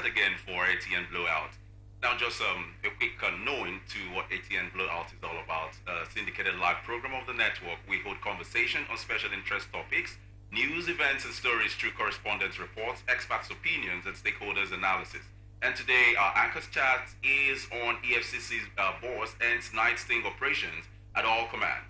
set again for ATN Blowout. Now, just a quick knowing to what ATN Blowout is all about. Syndicated live program of the network. We hold conversation on special interest topics, news, events, and stories through correspondence reports, experts' opinions, and stakeholders' analysis. And today, our Anchors Chat is on EFCC's boss and night sting operations at all commands.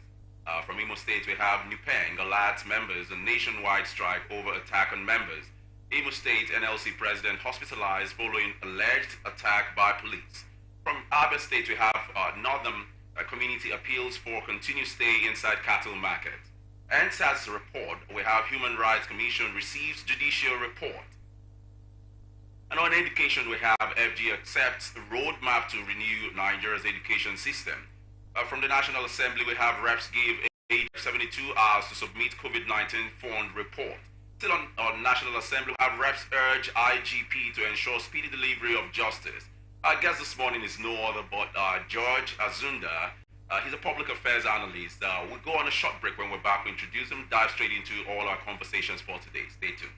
From Imo State, we have Nupeng alerts members a nationwide strike over attack on members. Imo State NLC president hospitalized following alleged attack by police. From Abia State, we have Northern Community appeals for continued stay inside cattle market. And SAS report, we have Human Rights Commission receives judicial report. And on education, we have FG accepts roadmap to renew Nigeria's education system. From the National Assembly, we have reps give 72 hours to submit COVID-19 fund report. Still on National Assembly, we have reps urge IGP to ensure speedy delivery of justice. Our guest this morning is no other but George Azunda. He's a public affairs analyst. We'll go on a short break. When we're back, we'll introduce him, dive straight into all our conversations for today. Stay tuned.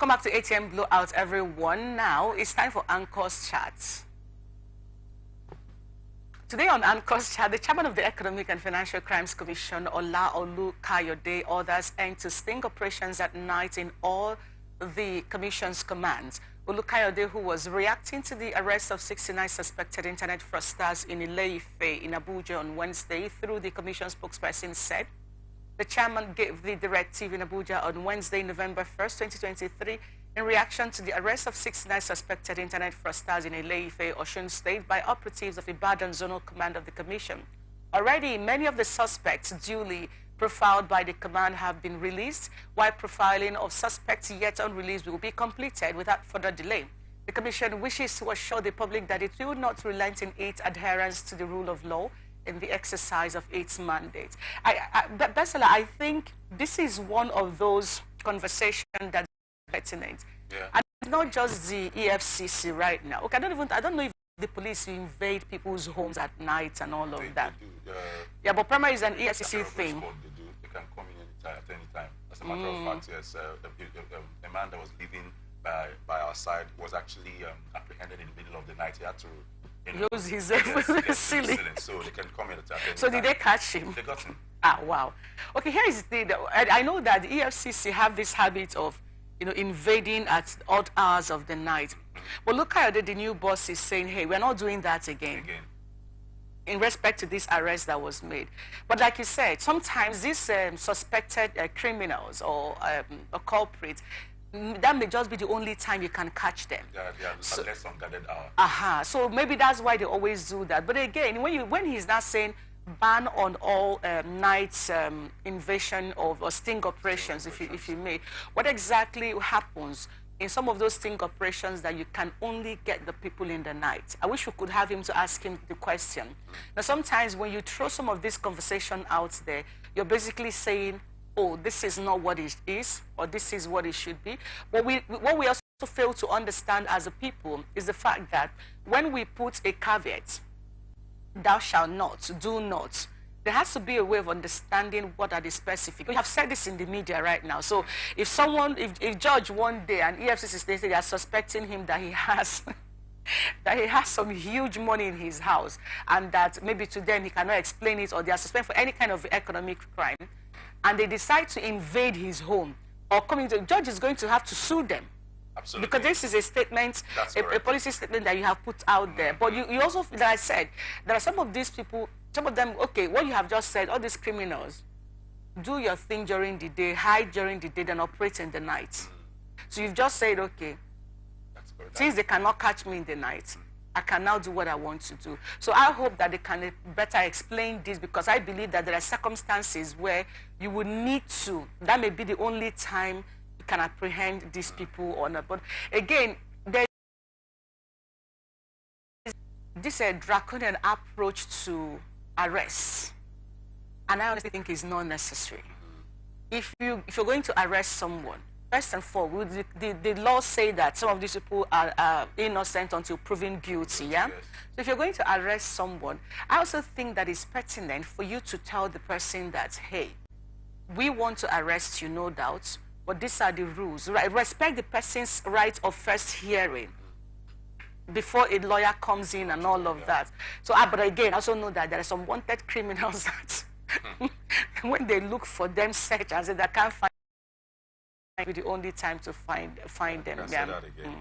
Welcome back to ATM Blowout, everyone. Now it's time for Anchor's Chat. Today on Anchor's Chat, the chairman of the Economic and Financial Crimes Commission, Olaolu Kayode, orders end to sting operations at night in all the commission's commands. Olukayode, who was reacting to the arrest of 69 suspected internet fraudsters in Ile-Ife in Abuja on Wednesday, through the commission spokesperson, said the chairman gave the directive in Abuja on Wednesday, November 1st, 2023, in reaction to the arrest of 69 suspected internet fraudsters in Ile-Ife, Osun State, by operatives of Ibadan Zonal Command of the Commission. Already, many of the suspects duly profiled by the command have been released, while profiling of suspects yet unreleased will be completed without further delay. The Commission wishes to assure the public that it will not relent in its adherence to the rule of law in the exercise of its mandate. Basala, I think this is one of those conversations that is pertinent. Yeah. And it's not just the EFCC right now. Okay, I don't know if the police invade people's homes at night and all of that. They do. Yeah, but primary is an EFCC thing. They do. They can come in anytime, at any time. As a matter of fact, yes, a man that was living by our side was actually apprehended in the middle of the night. He had to Use his silly. So they can come in at any So time. did they catch him? They got him. Ah, wow. Okay, here is the thing. I know that the EFCC have this habit of, invading at odd hours of the night. But look how the new boss is saying, hey, we're not doing that again. In respect to this arrest that was made. But like you said, sometimes these suspected criminals or culprits, that may just be the only time you can catch them. They are less unguarded hour. So maybe that's why they always do that. But again, when he's not saying ban on all night invasion or sting operations, if you may, what exactly happens in some of those sting operations that you can only get the people in the night? I wish we could have him to ask him the question. Now, sometimes when you throw some of this conversation out there, you're basically saying, oh, this is not what it is, or this is what it should be. What we also fail to understand as a people is the fact that when we put a caveat, thou shalt not, do not, there has to be a way of understanding what are the specific. We have said this in the media right now. So if if Judge one day and EFCC states they are suspecting him that he has that he has some huge money in his house, and that maybe to them he cannot explain it, or they are suspected for any kind of economic crime, and they decide to invade his home or come into, the judge is going to have to sue them. Absolutely. Because this is a statement, a policy statement that you have put out there. But you also, like I said, there are some of these people, some of them, okay, what you have just said, all these criminals, do your thing during the day, hide during the day, then operate in the night. So you've just said, okay, since they cannot catch me in the night, I can now do what I want to do. So I hope that they can better explain this, because I believe that there are circumstances where you would need to, that may be the only time you can apprehend these people or not. But again, there is this draconian approach to arrests, and I honestly think is not necessary. If you're going to arrest someone, first and foremost, the law say that some of these people are innocent until proven guilty, yeah? Yes. So if you're going to arrest someone, I also think that it's pertinent for you to tell the person that, hey, we want to arrest you, no doubt, but these are the rules. Right? Respect the person's right of first hearing before a lawyer comes in and all of that. So, but again, I also know that there are some wanted criminals that when they look for them, search and say they can't find be the only time to find them. Say that again.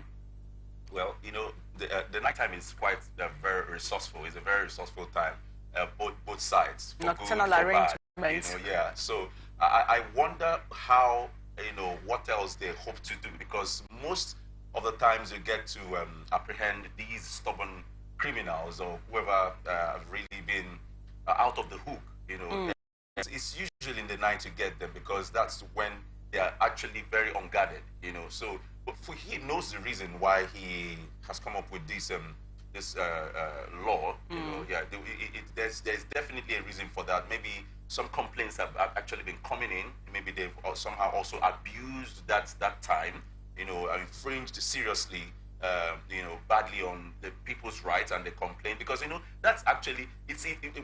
Well, the nighttime is quite very resourceful. It's a very resourceful time, both sides. Nocturnal arrangements. Yeah. So I wonder how, what else they hope to do, because most of the times you get to apprehend these stubborn criminals or whoever have really been out of the hook. It's usually in the night you get them, because that's when they are actually very unguarded, So, but he knows the reason why he has come up with this law. Yeah, there's definitely a reason for that. Maybe some complaints have actually been coming in. Maybe they've somehow also abused that time. Infringed seriously, badly on the people's rights, and they complain, because that's actually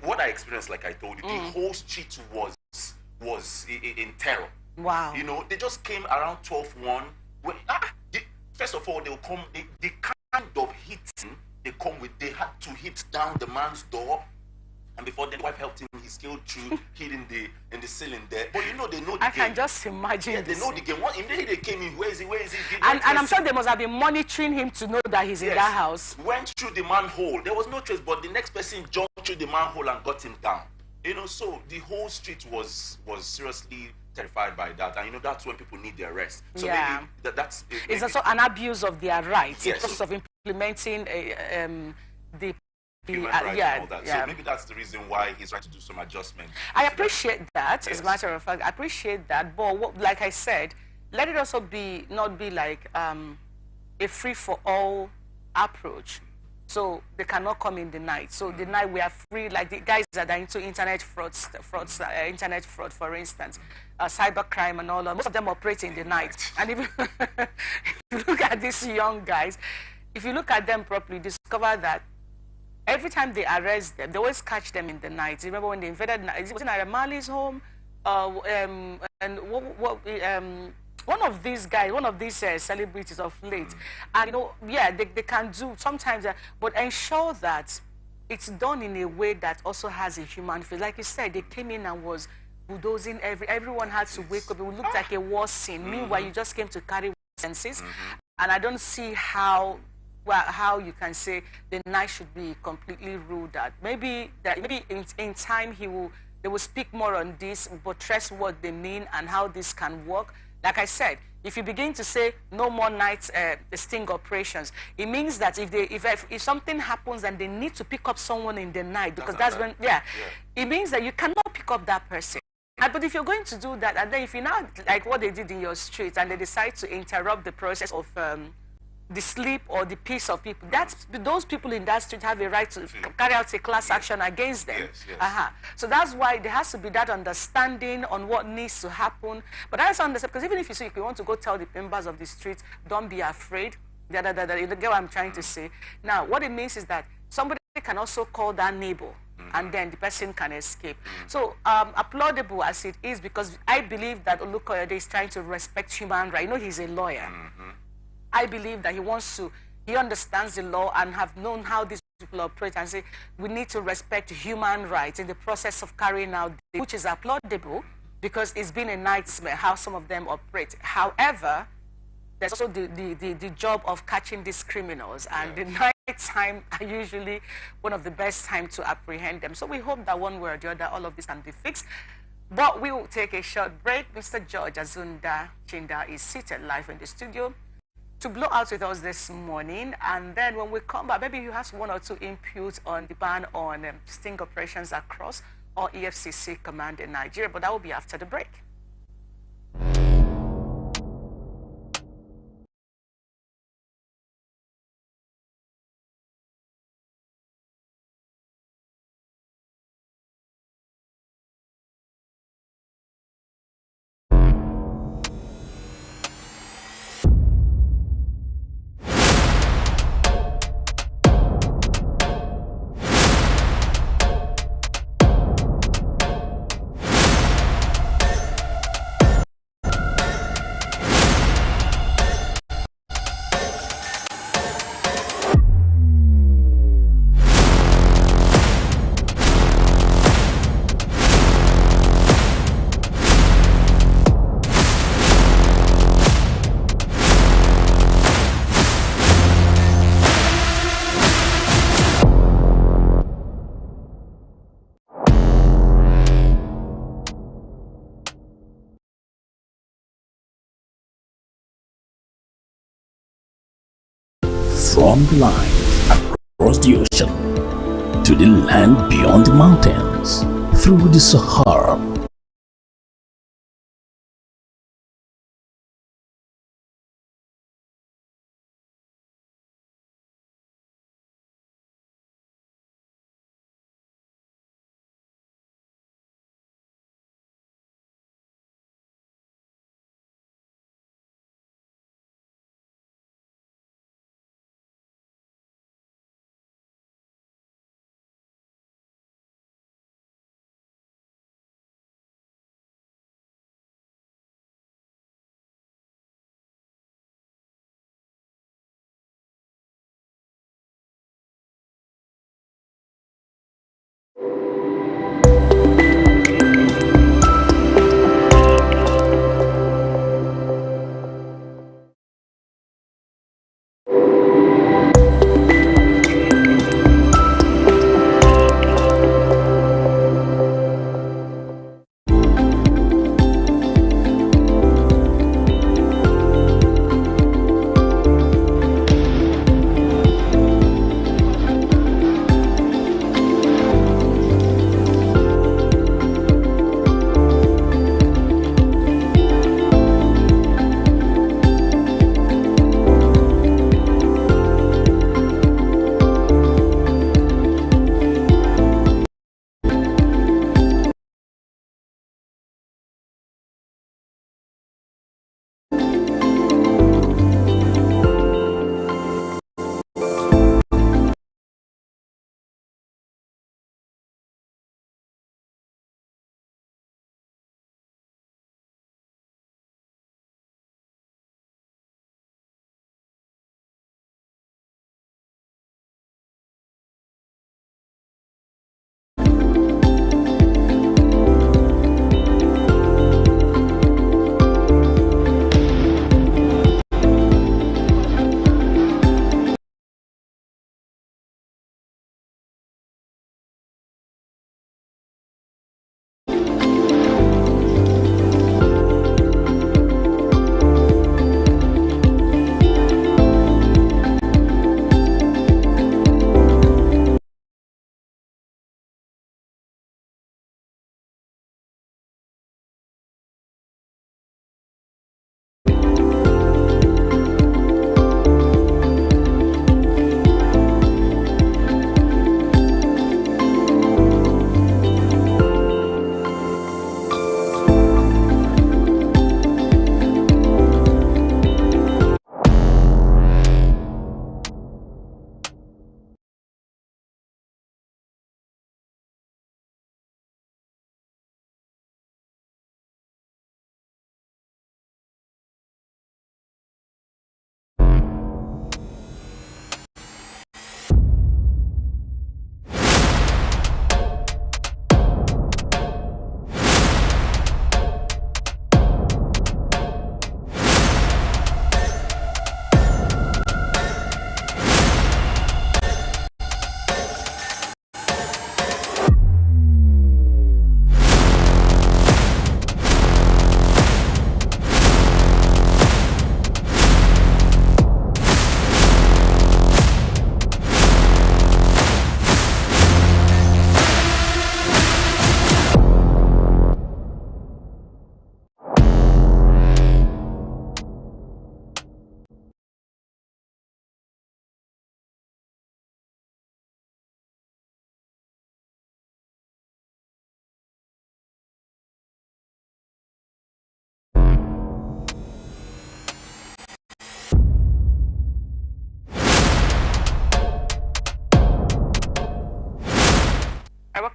what I experienced. Like I told you, the whole street was in terror. Wow. They just came around 12:01. first of all, they will come, the kind of hitting they come with, they had to hit down the man's door. And before the wife helped him, he scaled through, hid in the ceiling there. But you know, they know the game. I can just imagine. Yeah, they know the game. Immediately they came in, where is he? And I'm sure they must have been monitoring him to know that he's in that house. Went through the manhole. There was no trace, but the next person jumped through the manhole and got him down. You know, so the whole street was seriously terrified by that. And you know, that's when people need their rest. So maybe that's... It's also an abuse of their rights in terms so of implementing the human rights and all that. So maybe that's the reason why he's trying to do some adjustment. I appreciate that, as a matter of fact. I appreciate that. But like I said, let it also be not be like a free-for-all approach. So they cannot come in the night. So the night we are free, like the guys that are into internet fraud, for instance, cybercrime and all that. Most of them operate in the night. And if you look at these young guys, if you look at them properly, discover that every time they arrest them, they always catch them in the night. Remember when they invaded, it was in Mali's home, and one of these guys, one of these celebrities of late, and you know, they can do sometimes, but ensure that it's done in a way that also has a human face. Like you said, they came in and was bulldozing everyone had to wake up. It looked like a war scene. Meanwhile, you just came to carry senses, and I don't see how you can say the night should be completely ruled out. Maybe in time they will speak more on this, buttress what they mean and how this can work. Like I said, if you begin to say no more night sting operations, it means that if something happens and they need to pick up someone in the night, because that's when it means that you cannot pick up that person. But if you're going to do that, and then if you now like what they did in your street, and they decide to interrupt the process of the sleep or the peace of people, those people in that street have a right to carry out a class action against them. So that's why there has to be that understanding on what needs to happen. But I also understand, because even if you want to go tell the members of the street, don't be afraid, you get what I'm trying to say. Now, what it means is that somebody can also call that neighbor, and then the person can escape. So applaudable as it is, because I believe that Olukoyede is trying to respect human rights. You know, he's a lawyer. I believe that he understands the law and have known how these people operate, and say we need to respect human rights in the process of carrying out, which is applaudable, because it's been a nightmare how some of them operate. However, there's also the job of catching these criminals, and the night time are usually one of the best times to apprehend them. So we hope that one way or the other, all of this can be fixed. But we will take a short break. Mr. George Azunda Chinda is seated live in the studio to blow out with us this morning, and then when we come back, maybe you have one or two inputs on the ban on sting operations across or EFCC command in Nigeria, but that will be after the break. From the line across the ocean to the land beyond the mountains, through the Sahara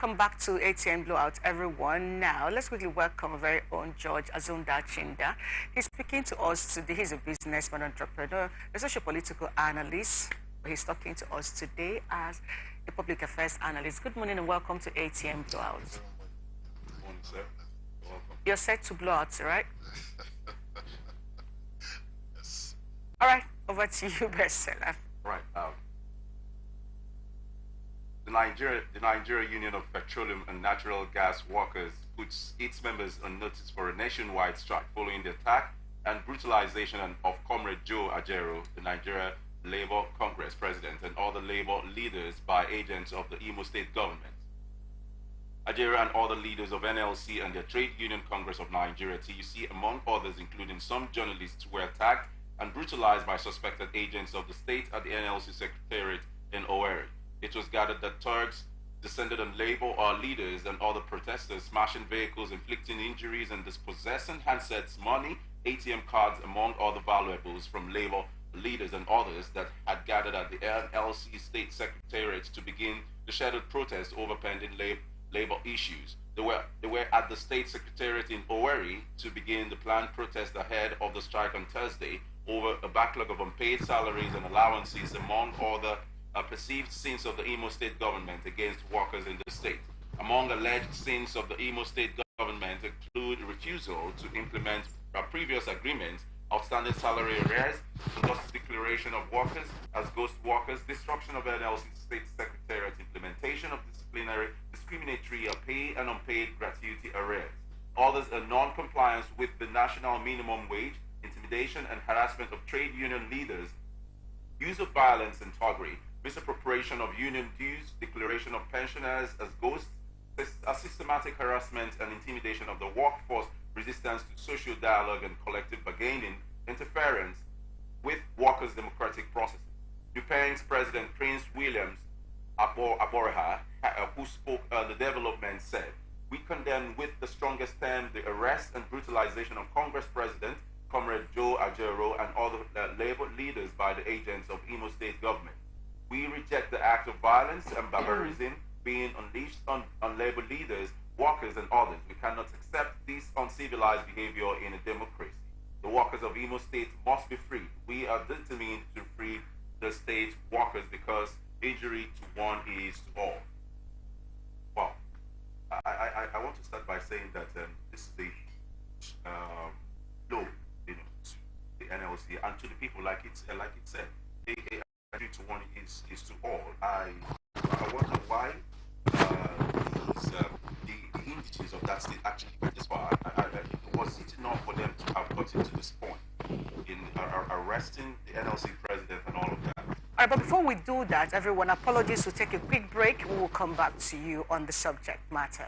Welcome back to ATM Blowout, everyone. Now, let's quickly welcome our very own George Azunda Chinda. He's speaking to us today. He's a businessman, entrepreneur, a social-political analyst. He's talking to us today as a public affairs analyst. Good morning and welcome to ATM Blowout. Good morning, sir. Welcome. You're set to blow out, right? Yes. All right, over to you, bestseller. Right. The Nigeria Union of Petroleum and Natural Gas Workers puts its members on notice for a nationwide strike following the attack and brutalization of Comrade Joe Ajero, the Nigeria Labour Congress president, and other labor leaders by agents of the Imo State government. Ajero and other leaders of NLC and the Trade Union Congress of Nigeria, TUC, among others, including some journalists, were attacked and brutalized by suspected agents of the state at the NLC Secretariat in Owerri. It was gathered that thugs descended on labor leaders and other protesters, smashing vehicles, inflicting injuries, and dispossessing handsets, money, ATM cards, among other valuables from labor leaders and others that had gathered at the NLC State Secretariat to begin the scheduled protest over pending labor issues. They were at the State Secretariat in Owerri to begin the planned protest ahead of the strike on Thursday over a backlog of unpaid salaries and allowances, among other perceived sins of the Imo State government against workers in the state. Among alleged sins of the Imo State government include refusal to implement previous agreements, outstanding salary arrears, injustice declaration of workers as ghost workers, disruption of NLC State Secretariat implementation of discriminatory pay and unpaid gratuity arrears. Others are non-compliance with the national minimum wage, intimidation and harassment of trade union leaders, use of violence and thuggery, misappropriation of union dues, declaration of pensioners as ghosts, a systematic harassment and intimidation of the workforce, resistance to social dialogue and collective bargaining, interference with workers' democratic processes. UPEN's President Prince Williams Aboreha, who spoke on the development, said, "We condemn with the strongest term the arrest and brutalization of Congress President Comrade Joe Ajero and other labor leaders by the agents of Imo State government. We reject the act of violence and barbarism being unleashed on labor leaders, workers, and others. We cannot accept this uncivilized behavior in a democracy. The workers of Imo State must be free. We are determined to free the state workers because injury to one is to all." Well, I want to start by saying that this is a blow, to the NLC and to the people, like it said. Injury to one is to all. I wonder why the indices of that state actually got this far. Was it enough for them to have gotten to this point in arresting the NLC president and all of that? All right, but before we do that, everyone, apologies, we'll take a quick break. We will come back to you on the subject matter.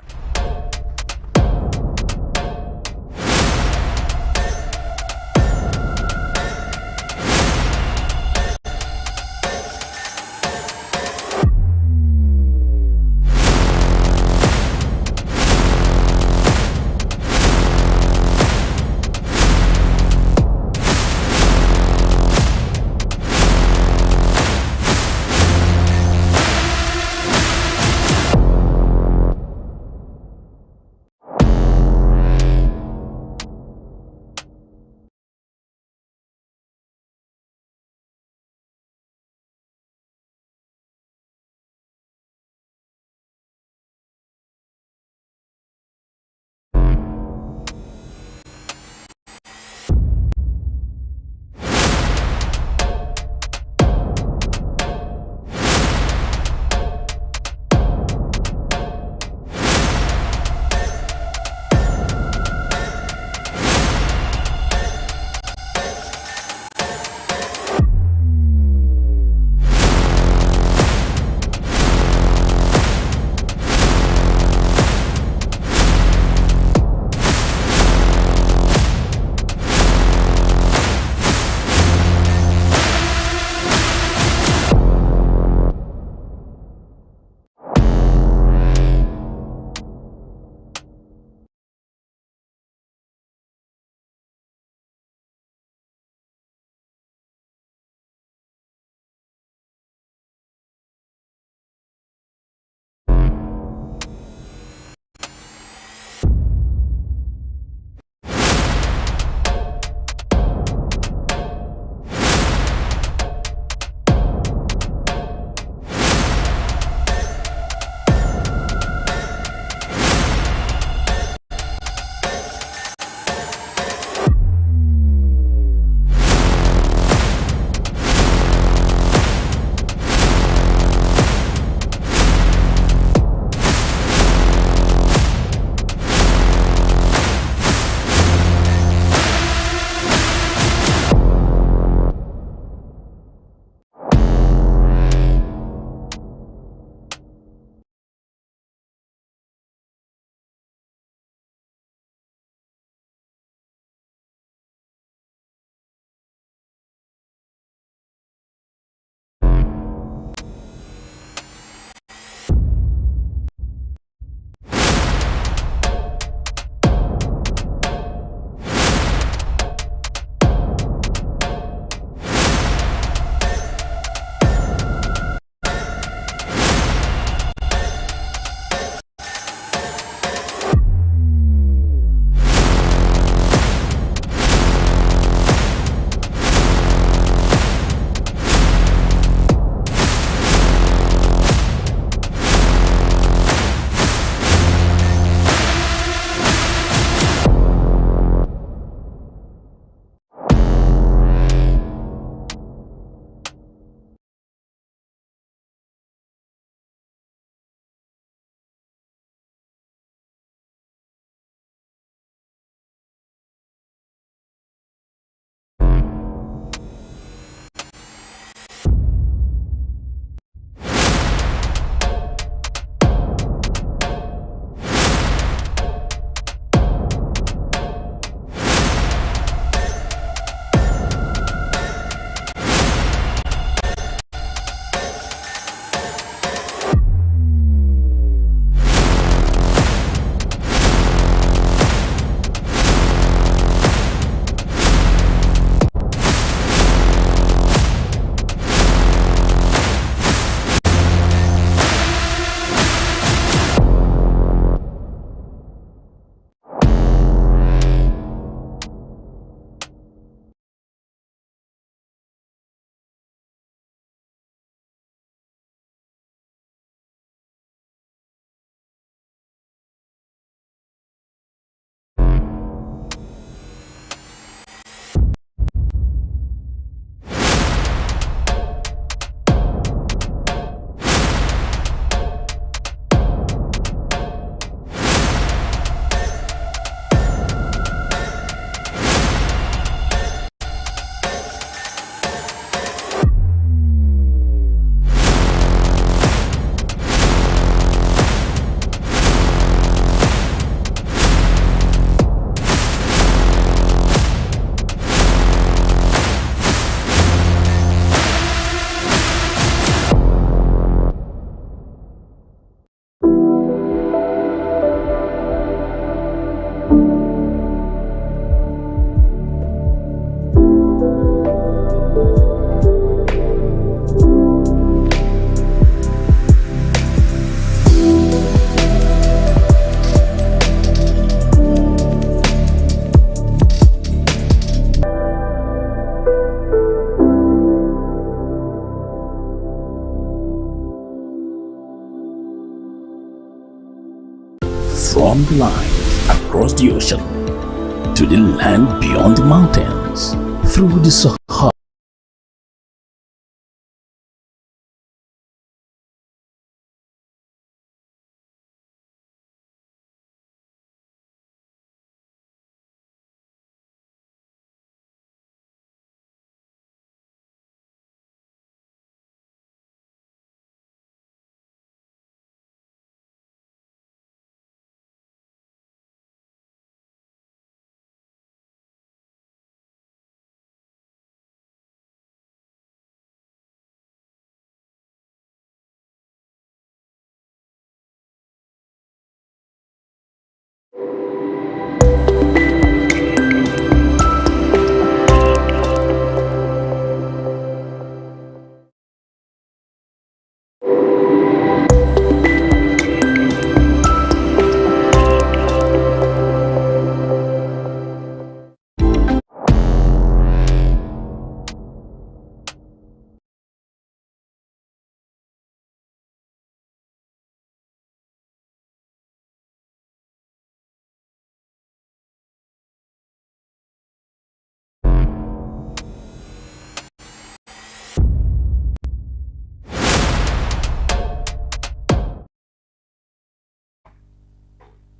along the line, across the ocean, to the land beyond the mountains, through the Sahara.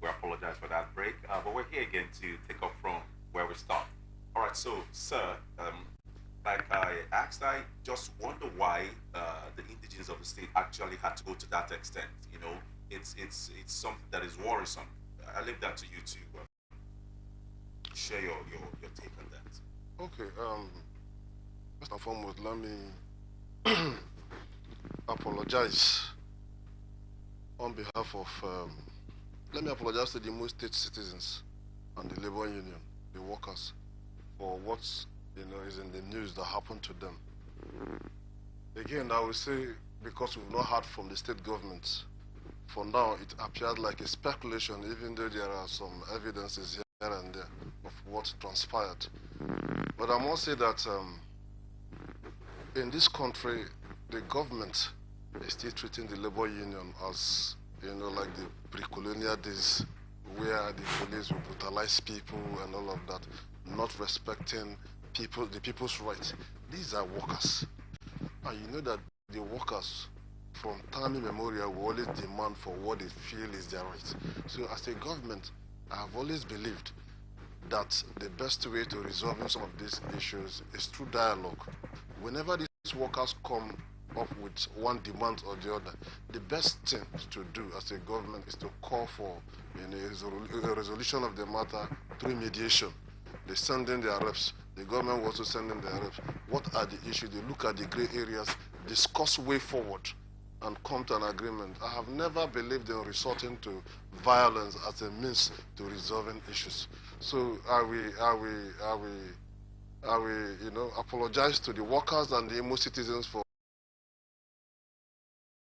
We apologize for that break, but we're here again to take up from where we stopped. All right, so, sir, like I asked, I just wonder why the indigenes of the state actually had to go to that extent. You know, it's something that is worrisome. I leave that to you to share your take on that. Okay, first and foremost, let me apologize on behalf of, let me apologize to the Imo State citizens and the labor union, the workers, for what is in the news that happened to them. Again, I will say, because we've not heard from the state government, for now it appears like a speculation, even though there are some evidences here and there of what transpired. But I must say that in this country, the government is still treating the labor union as, like the pre-colonial days, where the police will brutalize people and all of that, not respecting the people's rights. These are workers. And you know that the workers, from time immemorial, will always demand for what they feel is their right. So as a government, I have always believed that the best way to resolving some of these issues is through dialogue. Whenever these workers come up with one demand or the other, the best thing to do as a government is to call for a resolution of the matter through mediation. They send in their reps. The government will also send in their reps. What are the issues? They look at the gray areas, discuss way forward, and come to an agreement. I have never believed in resorting to violence as a means to resolving issues. So I will apologize to the workers and the Imo citizens for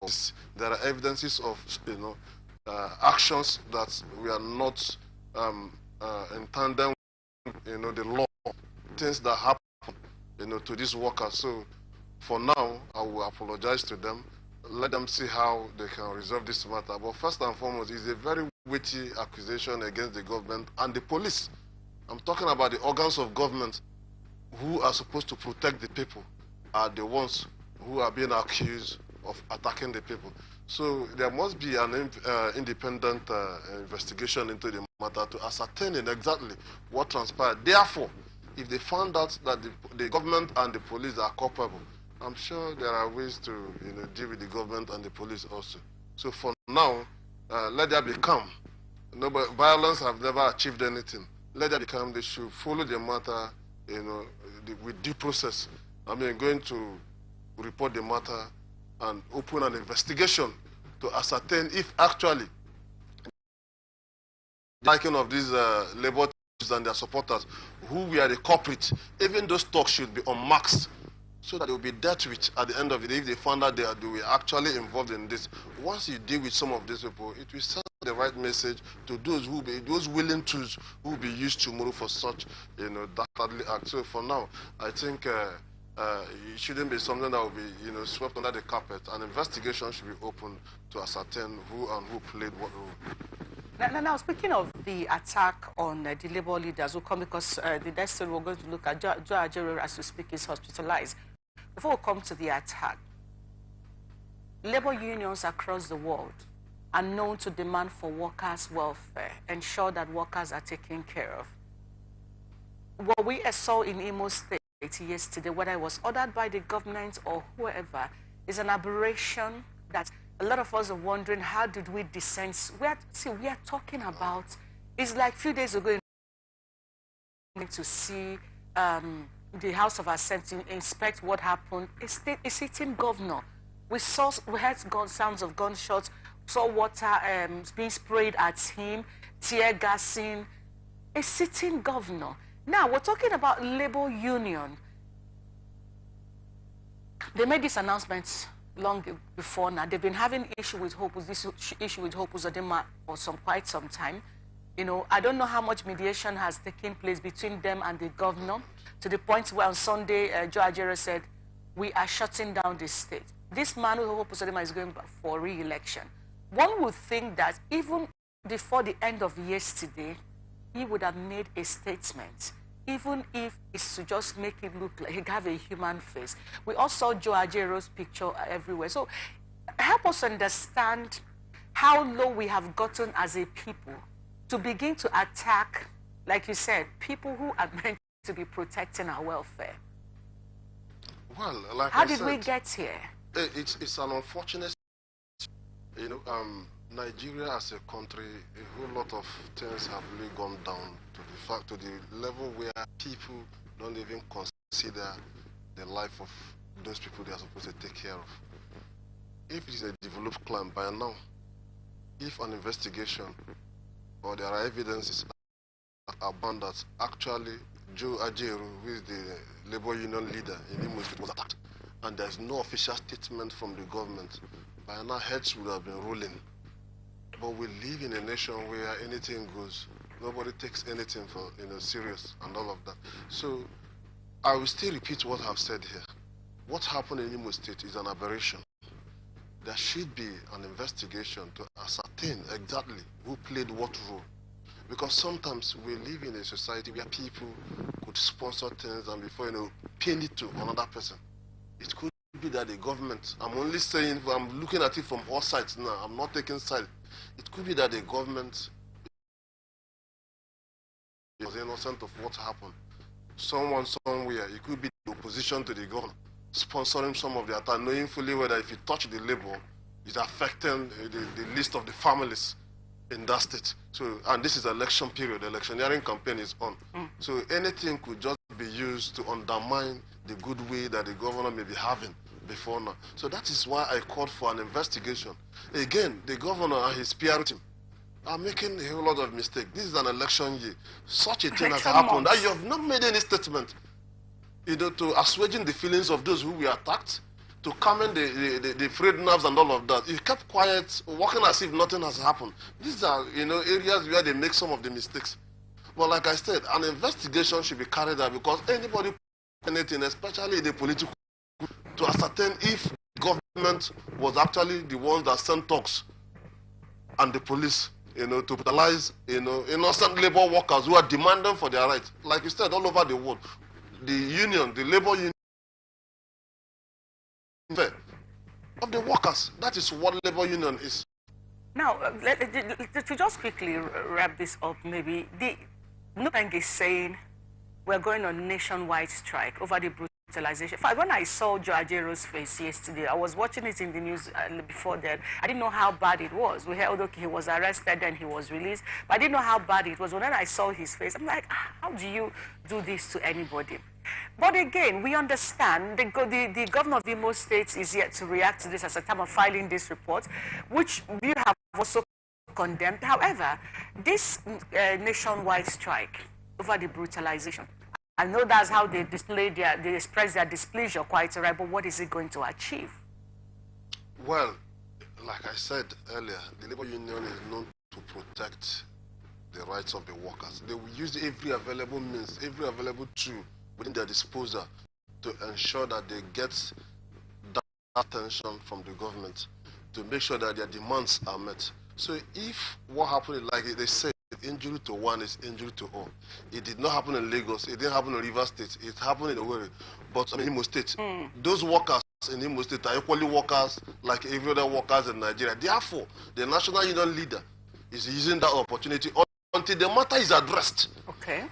this. There are evidences of actions that we are not in tandem with the law, things that happen to these workers. So for now, I will apologize to them. Let them see how they can resolve this matter. But first and foremost, it's a very weighty accusation against the government and the police. I'm talking about the organs of government who are supposed to protect the people are the ones who are being accused of attacking the people. So there must be an independent investigation into the matter to ascertain exactly what transpired. Therefore, if they found out that the government and the police are culpable, I'm sure there are ways to deal with the government and the police also. So for now, let there be calm. Violence have never achieved anything. Let there be calm. They should follow the matter, with due process. I mean, going to report the matter and open an investigation to ascertain if actually the liking of these labor and their supporters, who were the culprits, even those talks should be unmasked, so that they will be dealt with at the end of the day if they found out they were actually involved in this. Once you deal with some of these people, it will send the right message to those willing tools who will be used tomorrow for such dastardly act. So for now, I think it shouldn't be something that will be swept under the carpet. An investigation should be opened to ascertain who and who played what role. Now, speaking of the attack on the labor leaders, we'll come because the next thing we're going to look at, Joe Ajero, as we speak, is hospitalized. Before we come to the attack, labor unions across the world are known to demand for workers' welfare, ensure that workers are taken care of. What we saw in Imo State yesterday, whether it was ordered by the government or whoever, is an aberration that a lot of us are wondering, how did we descend? We are talking about, it's like a few days ago to see the House of Assembly inspect what happened. A sitting governor. We heard sounds of gunshots, saw water being sprayed at him, tear gassing. A sitting governor. Now, we're talking about labor union. They made this announcement long before now. They've been having issue with this issue with Hope Uzodinma for quite some time. You know, I don't know how much mediation has taken place between them and the governor, to the point where on Sunday, Joe Ajero said, we are shutting down the state. This man, Hope Uzodinma, is going for re-election. One would think that even before the end of yesterday, he would have made a statement, even if it's to just make it look like he have a human face. We all saw Joe Ajero's picture everywhere. So help us understand how low we have gotten as a people to begin to attack, like you said, people who are meant to be protecting our welfare. Well, like how did we get here? It's an unfortunate, you know, Nigeria as a country, a whole lot of things have really gone down to the level where people don't even consider the life of those people they are supposed to take care of. If it is a developed clan by now, if an investigation or there are evidences abound that actually Joe Ajero, who is the labor union leader in Imo State, was attacked, and there's no official statement from the government, by now heads would have been rolling. But we live in a nation where anything goes. Nobody takes anything for serious and all of that. So I will still repeat what I've said here. What happened in Imo State is an aberration. There should be an investigation to ascertain exactly who played what role. Because sometimes we live in a society where people could sponsor things and before pin it to another person. It could be that the government, I'm only saying, I'm looking at it from all sides now, I'm not taking sides. It could be that the government was innocent of what happened. Someone somewhere, it could be the opposition to the government, sponsoring some of the attack, knowing fully whether if you touch the labor, it's affecting the list of the families in that state. So, and this is election period, the electioneering campaign is on. So anything could just be used to undermine the good way that the governor may be having before now. So that is why I called for an investigation. Again, the governor and his PR team are making a whole lot of mistakes. This is an election year. Such a thing has happened that you have not made any statement, to assuaging the feelings of those who were attacked, to calming the frayed nerves and all of that. You kept quiet, working as if nothing has happened. These are, areas where they make some of the mistakes. But like I said, an investigation should be carried out because anybody anything, especially the political, to ascertain if government was actually the ones that sent talks and the police, to brutalize, innocent labor workers who are demanding for their rights. Like you said, all over the world, the union, the labor union of the workers, that is what labor union is. Now, to just quickly wrap this up, maybe, Nupeng is saying we're going on nationwide strike over the brutalization. When I saw Joe Ajero's face yesterday, I was watching it in the news before that. I didn't know how bad it was. We heard, okay, he was arrested and he was released, but I didn't know how bad it was. When I saw his face, I'm like, how do you do this to anybody? But again, we understand the governor of Imo State is yet to react to this at the time of filing this report, which we have also condemned. However, this nationwide strike over the brutalization, I know that's how they express their displeasure quite right, but what is it going to achieve? Well, like I said earlier, the labor union is known to protect the rights of the workers. They will use every available means, every available tool within their disposal to ensure that they get that attention from the government to make sure that their demands are met. So if what happened, like they said, injury to one is injury to all. It did not happen in Lagos. It didn't happen in Rivers State. It happened in Owerri. But in Imo State, those workers in Imo State are equally workers like every other workers in Nigeria. Therefore, the national union leader is using that opportunity until the matter is addressed. Okay.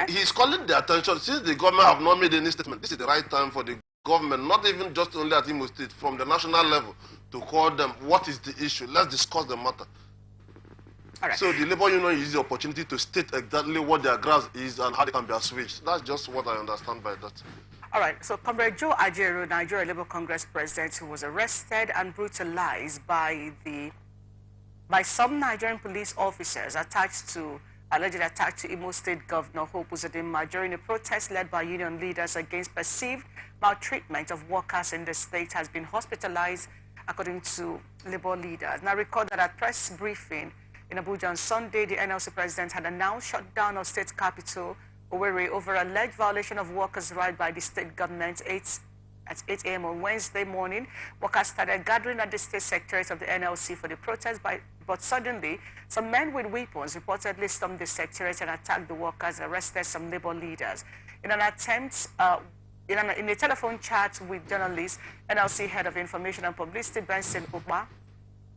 He's calling the attention, since the government have not made any statement, this is the right time for the government, not even just only at Imo State, from the national level, to call them, what is the issue? Let's discuss the matter. All right. So the labor union uses the opportunity to state exactly what their grasp is and how they can be assuaged. That's just what I understand by that. All right, so Comrade Joe Ajaero, Nigeria Labour Congress president, who was arrested and brutalized by some Nigerian police officers allegedly attached to Imo State Governor Hope Uzodinma during a protest led by union leaders against perceived maltreatment of workers in the state, has been hospitalized, according to Labour leaders. Now, recall that at press briefing in Abuja on Sunday, the NLC president had announced shutdown of state capital Owerri over alleged violation of workers' rights by the state government. At 8 a.m. on Wednesday morning, workers started gathering at the state secretariat of the NLC for the protest, but suddenly, some men with weapons reportedly stormed the secretariat and attacked the workers, arrested some Labour leaders. In an attempt, in a telephone chat with journalists, NLC Head of Information and Publicity, Benson Uba,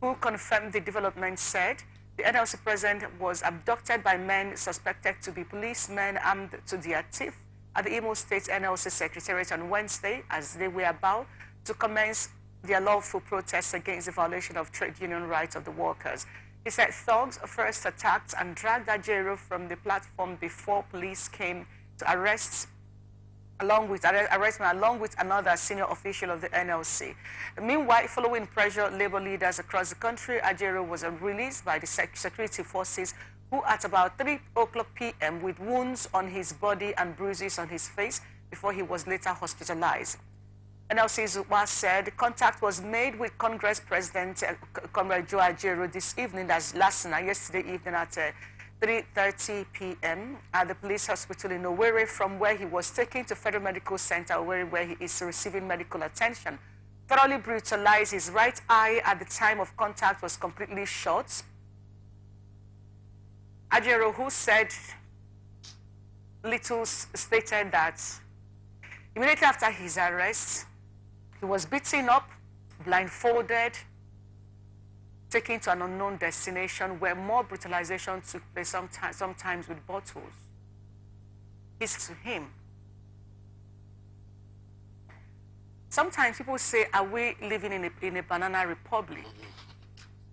who confirmed the development, said the NLC president was abducted by men suspected to be policemen armed to their teeth at the Imo State NLC Secretariat on Wednesday, as they were about to commence their lawful protests against the violation of trade union rights of the workers. He said thugs first attacked and dragged Ajaero from the platform before police came to arrest along with another senior official of the NLC. Meanwhile, following pressure, Labour leaders across the country, Ajaero was released by the security forces, who at about 3 o'clock p.m. with wounds on his body and bruises on his face before he was later hospitalized. NLC Zuwa said contact was made with Congress President Comrade Joe Ajaero this evening, that's yesterday evening at 3:30 p.m. at the police hospital in Owerri, from where he was taken to Federal Medical Center Owerri, where he is receiving medical attention. Thoroughly brutalized, his right eye at the time of contact was completely shut. Ajaero, who said little, stated that immediately after his arrest, he was beaten up, blindfolded, taken to an unknown destination where more brutalization took place, sometimes with bottles. It's to him. Sometimes people say, are we living in a banana republic?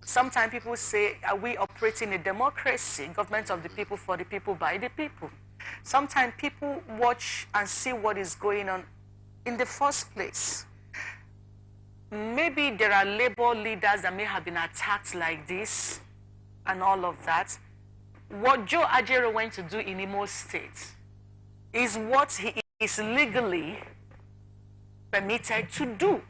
Sometimes people say, are we operating a democracy, government of the people, for the people, by the people? Sometimes people watch and see what is going on in the first place. Maybe there are Labour leaders that may have been attacked like this and all of that. What Joe Ajaero went to do in Imo State is what he is legally permitted to do.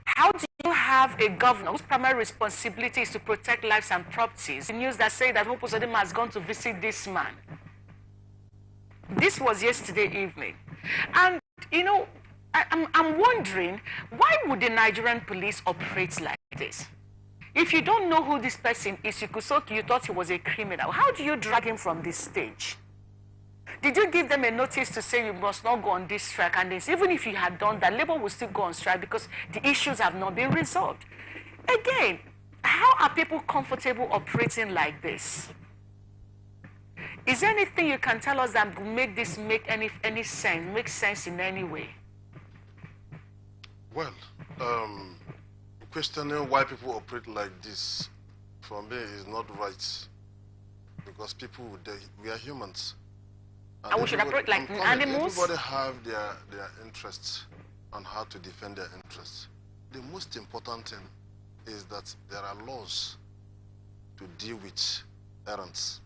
How do you have a governor whose primary responsibility is to protect lives and properties? The news that say that Hope Uzodinma has gone to visit this man. This was yesterday evening. And, you know, I'm wondering, why would the Nigerian police operate like this? If you don't know who this person is, you thought he was a criminal. How do you drag him from this stage? Did you give them a notice to say you must not go on this strike? And this, even if you had done that, Labour will still go on strike because the issues have not been resolved. Again, how are people comfortable operating like this? Is there anything you can tell us that make this make any sense, make sense in any way? Well, questioning why people operate like this, for me, is not right. Because people, we are humans. And we should operate like animals? Everybody have their interests and how to defend their interests. The most important thing is that there are laws to deal with errants.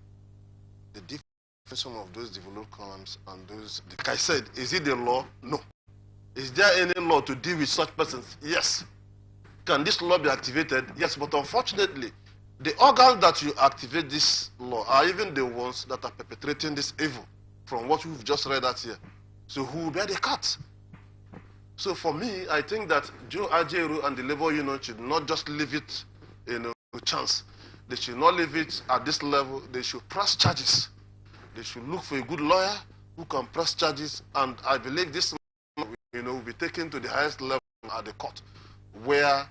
The definition of those developed columns and those, like I said, is it the law? No. Is there any law to deal with such persons? Yes. Can this law be activated? Yes, but unfortunately, the organs that you activate this law are even the ones that are perpetrating this evil, from what we've just read out here. So who will bear the cut? So for me, I think that Joe Ajaero and the Labour Union should not just leave it, chance. They should not leave it at this level. They should press charges. They should look for a good lawyer who can press charges, and I believe this will be taken to the highest level at the court, where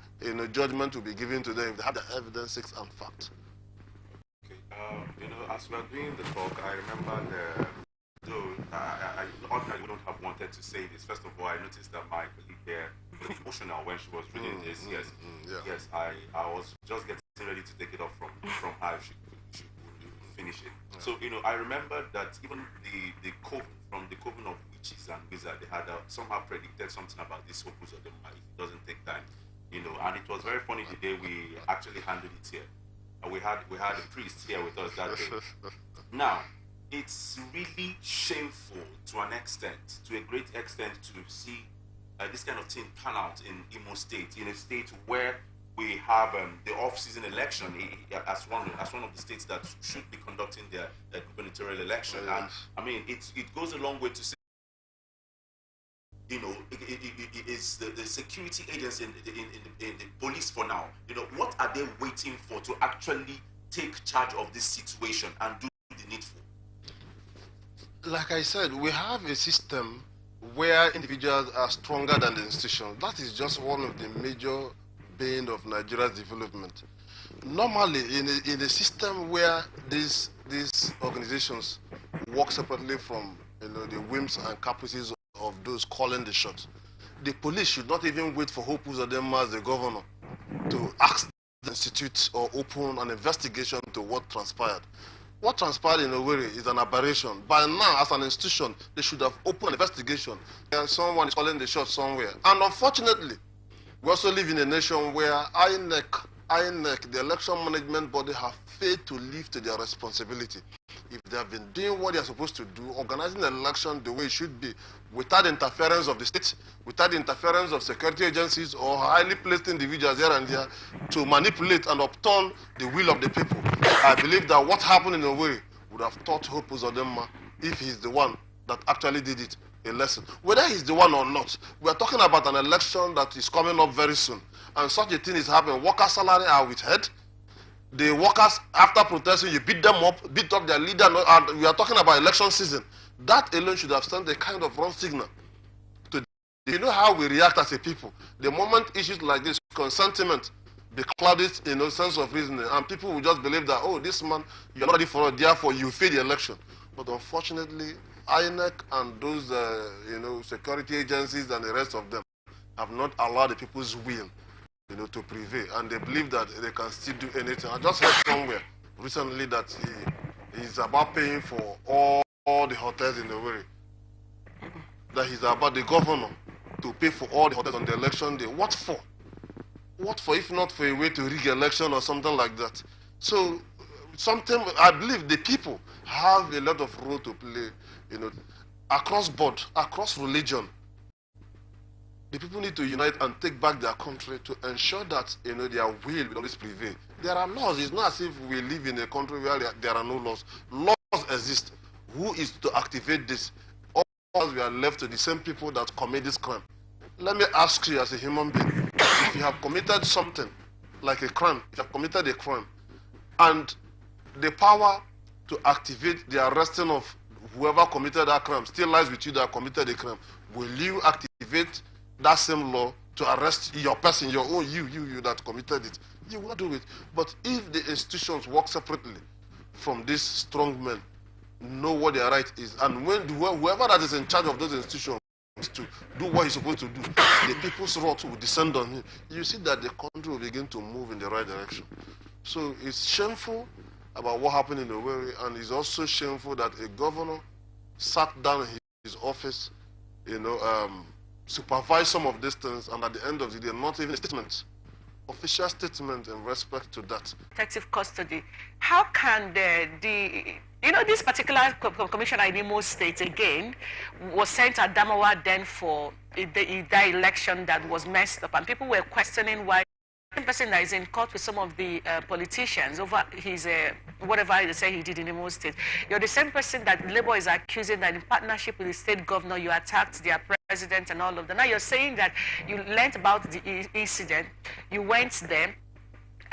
judgment will be given to them if they have the evidences and facts. Okay, as we are doing the talk, I remember I ordinarily wouldn't have wanted to say this. First of all, I noticed that my colleague there was emotional when she was reading this. Yes, I was just getting ready to take it off from her if she could finish it. Yeah. So, I remember that even the coven, from the coven of witches and wizards, they had somehow predicted something about this Opus Dei if it doesn't take time. And it was very funny the day we actually handled it here. We had a priest here with us that day. Now, it's really shameful to an extent, to a great extent, to see this kind of thing pan out in Imo State, in a state where we have the off-season election as one of the states that should be conducting their gubernatorial election. And I mean, it goes a long way to say, it's the security agency in the police for now. What are they waiting for to actually take charge of this situation and do the needful? Like I said, we have a system where individuals are stronger than the institution. That is just one of the major bane of Nigeria's development. Normally, in a system where these organizations work separately from the whims and caprices of those calling the shots, the police should not even wait for Opus Dei as the governor to ask the institute or open an investigation to what transpired. What transpired in Owerri is an aberration. By now, as an institution, they should have opened an investigation, and someone is calling the shots somewhere. And unfortunately, we also live in a nation where INEC, the election management body, have failed to live to their responsibility. If they have been doing what they are supposed to do, organizing the election the way it should be, without interference of the state, without the interference of security agencies or highly placed individuals here and there to manipulate and upturn the will of the people, I believe that what happened in Owerri would have taught Opus Dei, if he's the one that actually did it, a lesson. Whether he's the one or not, we are talking about an election that is coming up very soon, and such a thing is happening. Workers' salary are withheld. The workers, after protesting, you beat them up, beat up their leader, and we are talking about election season. That alone should have sent a kind of wrong signal. You know how we react as a people. The moment issues like this, sentiment, be clouded sense of reasoning, and people will just believe that, oh, this man, you're not ready for it, therefore you fail the election. But unfortunately, INEC and those security agencies and the rest of them have not allowed the people's will to prevail, and they believe that they can still do anything. I just heard somewhere recently that he's about paying for all the hotels in the Owerri. That he's about the governor to pay for all the hotels on the election day. What for? What for, if not for a way to rig election or something like that? So something, I believe the people have a lot of role to play, across board, across religion. The people need to unite and take back their country to ensure that their will always prevail. There are laws. It's not as if we live in a country where there are no laws. Laws exist. Who is to activate this? All we are left to the same people that commit this crime. Let me ask you, as a human being, if you have committed something like a crime, if you have committed a crime, and the power to activate the arresting of whoever committed that crime still lies with you that committed the crime, will you activate that same law to arrest your person, your own you that committed it? You will not do it. But if the institutions work separately from these strong men, know what their right is, and when whoever that is in charge of those institutions to do what he's supposed to do, the people's wrath will descend on him. You see that the country will begin to move in the right direction. So it's shameful about what happened in Owerri, and it's also shameful that a governor sat down in his office, supervise some of these things, and at the end of the day, not even a statement, official statement in respect to that. Protective custody. How can this particular commissioner in Imo State, again, was sent to Adamawa then for the election that was messed up, and people were questioning why the person that is in court with some of the politicians over his whatever they say he did in Imo State. You're the same person that Labour is accusing that in partnership with the state governor you attacked their president and all of that. Now you're saying that you learned about the incident, you went there,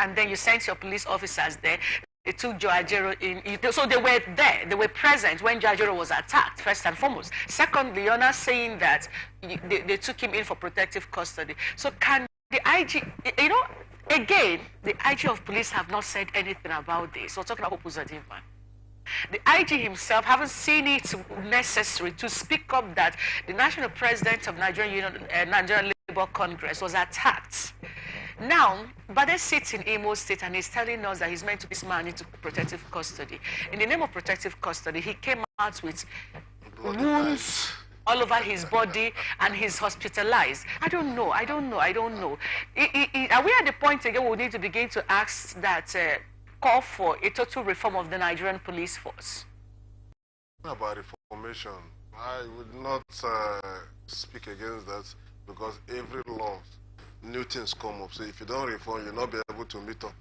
and then you sent your police officers there. They took Joe Ajero in, so they were there, they were present when Joe Ajero was attacked, first and foremost. Secondly, you're not saying that they took him in for protective custody. So can the IG, again, the IG of police have not said anything about this. We're talking about Hope Uzodimma. The IG himself haven't seen it necessary to speak up that the national president of Nigerian Labour Congress was attacked. Now, Bade sits in Imo State and he's telling us that he's meant to be this man into protective custody. In the name of protective custody, he came out with wounds all over his body and he's hospitalized. I don't know. Are we at the point again we need to begin to ask that call for a total reform of the Nigerian police force? About reformation, I would not speak against that, because every law, new things come up. So if you don't reform, you'll not be able to meet up.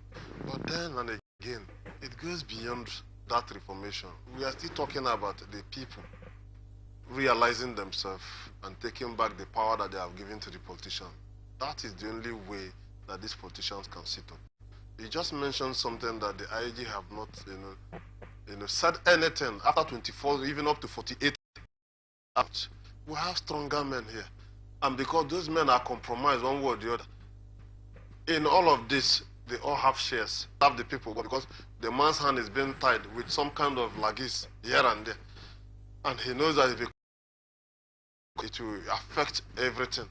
But then and again, it goes beyond that reformation. We are still talking about the people realizing themselves and taking back the power that they have given to the politicians. That is the only way that these politicians can sit up. You just mentioned something that the IG have not, said anything after 24, even up to 48 out. We have stronger men here. And because those men are compromised one way or the other, in all of this, they all have shares. Have the people, but because the man's hand is being tied with some kind of lagis here and there, and he knows that if it will affect everything.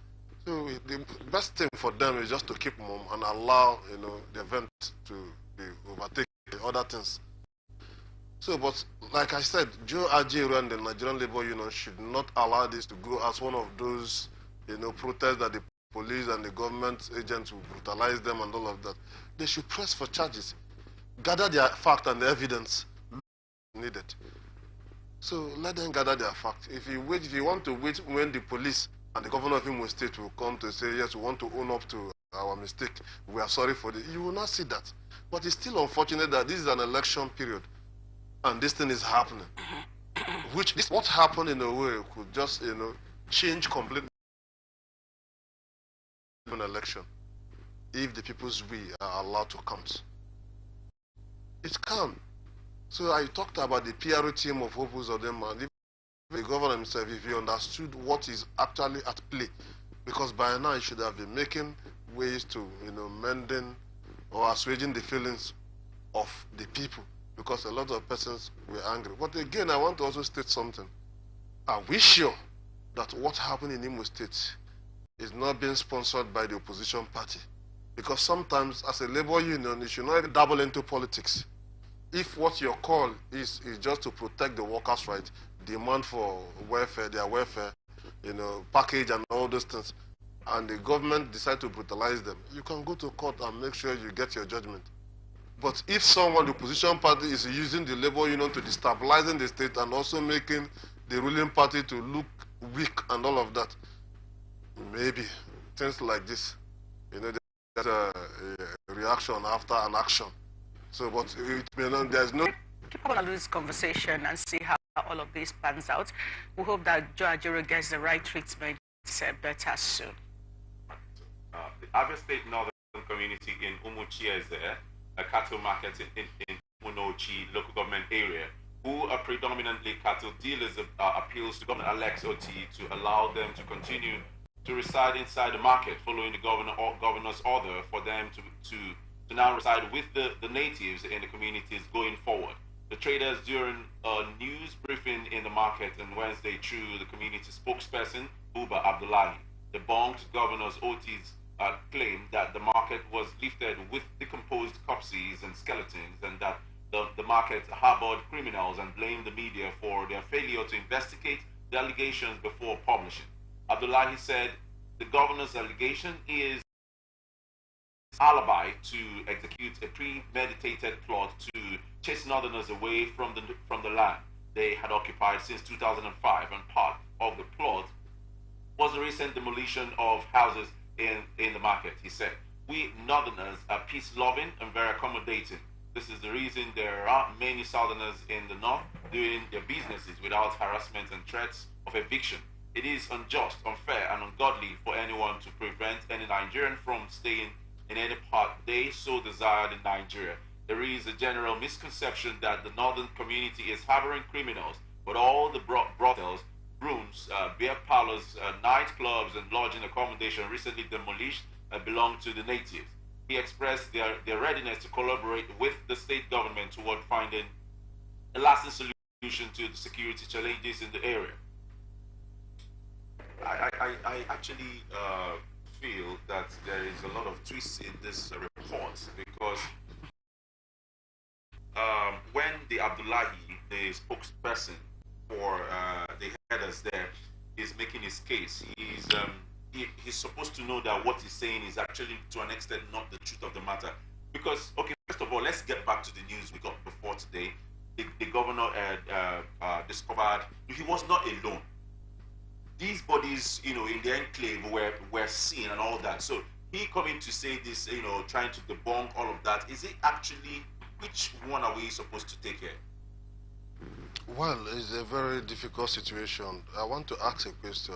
So the best thing for them is just to keep mum and allow, the event to be overtaken by other things. So, but like I said, Joe Ajero and the Nigerian Labour Union should not allow this to go as one of those, protests that the police and the government agents will brutalize them and all of that. They should press for charges, gather their fact and the evidence needed. So let them gather their facts. If you want to wait when the police and the governor of Imo State will come to say, yes, we want to own up to our mistake, we are sorry for this, you will not see that. But it's still unfortunate that this is an election period and this thing is happening. What happened in a way could just, change completely an election if the people's will are allowed to count. It can. So I talked about the PRO team of Hope Uzodimma. The governor himself, if he understood what is actually at play, because by now he should have been making ways to, mending or assuaging the feelings of the people, because a lot of persons were angry. But again, I want to also state something. Are we sure that what happened in Imo State is not being sponsored by the opposition party? Because sometimes, as a labor union, you should not even dabble into politics. If what your call is just to protect the workers' rights, demand for welfare, their welfare, package and all those things, and the government decide to brutalize them, you can go to court and make sure you get your judgment. But if someone, the opposition party, is using the labor union to destabilizing the state and also making the ruling party to look weak and all of that, maybe things like this, there's a reaction after an action. So, but there's no... Keep on this conversation and see how all of this pans out. We hope that Joe Ajero gets the right treatment better soon. The Abia State Northern Community in Umuchieze, a cattle market in Umunochi local government area, who are predominantly cattle dealers, appeals to Governor Alex Oti to allow them to continue to reside inside the market, following the governor's order for them to now reside with the natives in the communities going forward. The traders, during a news briefing in the market on Wednesday through the community spokesperson, Uba Abdullahi, debunked Governor Oti's claim that the market was lifted with decomposed corpses and skeletons, and that the market harbored criminals, and blamed the media for their failure to investigate the allegations before publishing. Abdullahi said the governor's allegation is alibi to execute a premeditated plot to chase northerners away from the land they had occupied since 2005, and part of the plot was the recent demolition of houses in the market. He said, "We northerners are peace-loving and very accommodating. This is the reason there are many southerners in the north doing their businesses without harassment and threats of eviction. It is unjust, unfair, and ungodly for anyone to prevent any Nigerian from staying in any part they so desired in Nigeria. There is a general misconception that the northern community is harboring criminals, but all the brothels, rooms, beer parlors, nightclubs, and lodging accommodation recently demolished belong to the natives. He expressed their readiness to collaborate with the state government toward finding a lasting solution to the security challenges in the area. I actually feel that there is a lot of twists in this report because when the Abdullahi, the spokesperson for the headers there, is making his case, he's supposed to know that what he's saying is actually, to an extent, not the truth of the matter. Because, okay, first of all, let's get back to the news we got before today. The governor discovered he was not alone. These bodies, in the enclave were seen and all that. So he coming to say this, trying to debunk all of that. Is it actually, which one are we supposed to take here? Well, it's a very difficult situation. I want to ask a question.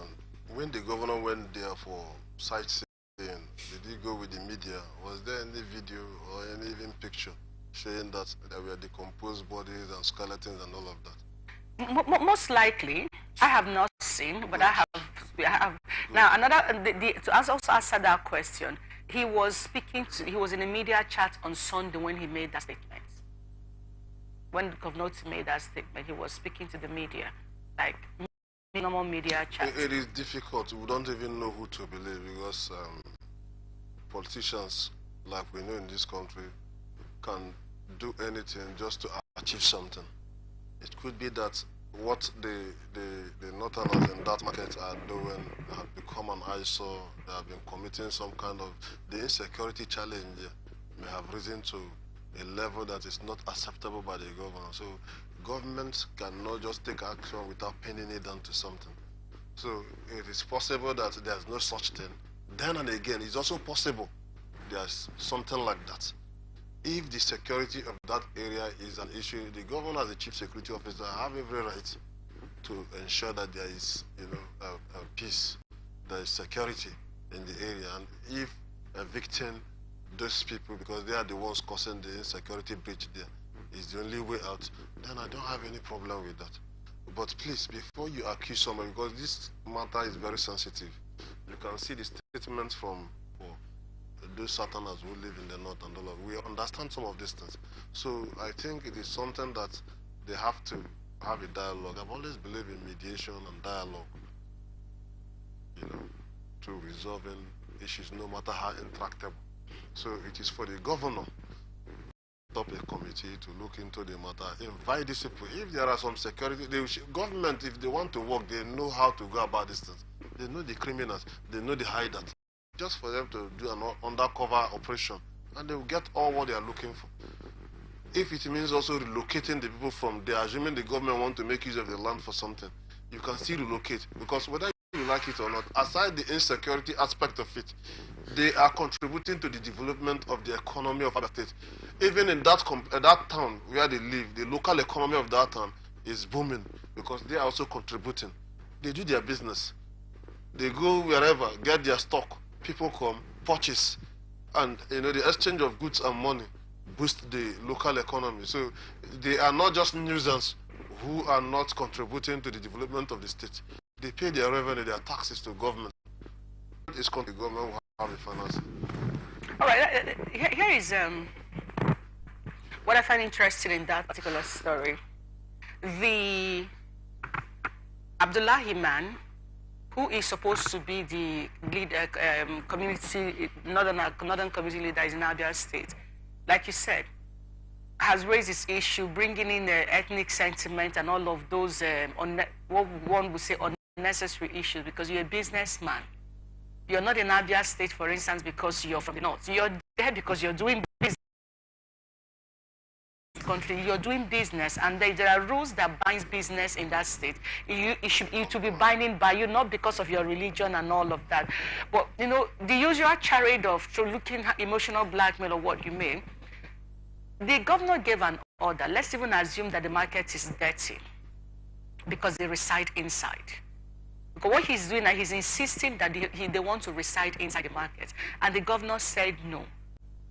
When the governor went there for sightseeing, did he go with the media? Was there any video or any even picture showing that there were decomposed bodies and skeletons and all of that? Most likely, I have not seen, but I have. Now, to also answer that question, he was in a media chat on Sunday when he made that statement. When the governor made that statement, he was speaking to the media, like normal media chat. It is difficult. We don't even know who to believe because politicians, like we know in this country, can do anything just to achieve something. It could be that what the Northerners in that market are doing have become an eyesore. They have been committing some kind of, the insecurity challenge may have risen to a level that is not acceptable by the governor. So governments cannot just take action without pinning it down to something. So it is possible that there's no such thing. Then and again, it's also possible there's something like that. If the security of that area is an issue, the governor as the chief security officer have every right to ensure that there is, peace, there is security in the area. And if evicting those people, because they are the ones causing the insecurity breach there, is the only way out, then I don't have any problem with that. But please, before you accuse someone, because this matter is very sensitive, you can see the statements from those Southerners who live in the north and all of. We understand some of these things. So I think it is something that they have to have a dialogue. I've always believed in mediation and dialogue, to resolving issues no matter how intractable. So it is for the governor to top a committee to look into the matter, invite these people. If there are some security, government, if they want to work, they know how to go about these things. They know the criminals, they know the hideout. Just for them to do an undercover operation, and they will get all what they are looking for. If it means also relocating the people from there, assuming the government want to make use of the land for something, you can still relocate, because whether you like it or not, aside the insecurity aspect of it, they are contributing to the development of the economy of other states. Even in that town where they live, the local economy of that town is booming because they are also contributing. They do their business. They go wherever, get their stock. People come, purchase, and the exchange of goods and money boost the local economy. So they are not just nuisance who are not contributing to the development of the state. They pay their revenue, their taxes to government. It's the government who have the financing. All right, here is what I find interesting in that particular story. The Abdullahi man, who is supposed to be the lead northern community leader in Abia State, like you said, has raised this issue, bringing in ethnic sentiment and all of those, what one would say, unnecessary issues, because you're a businessman. You're not in Abia State, for instance, because you're from the north. You're there because you're doing business. Country, you're doing business, and there are rules that binds business in that state. It should be binding by you, not because of your religion and all of that. But the usual charade of looking at emotional blackmail or what you mean. The governor gave an order. Let's even assume that the market is dirty because they reside inside. Because what he's doing now, he's insisting that they want to reside inside the market, and the governor said no.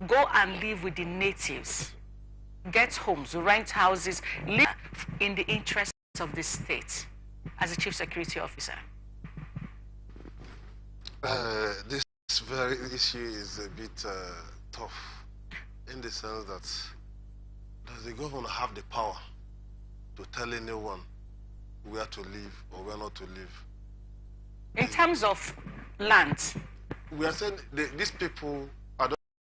go and live with the natives, get homes, rent houses, live in the interests of the state as a chief security officer? This very issue is a bit tough in the sense that does the governor have the power to tell anyone where to live or where not to live? In terms of land? We are saying these people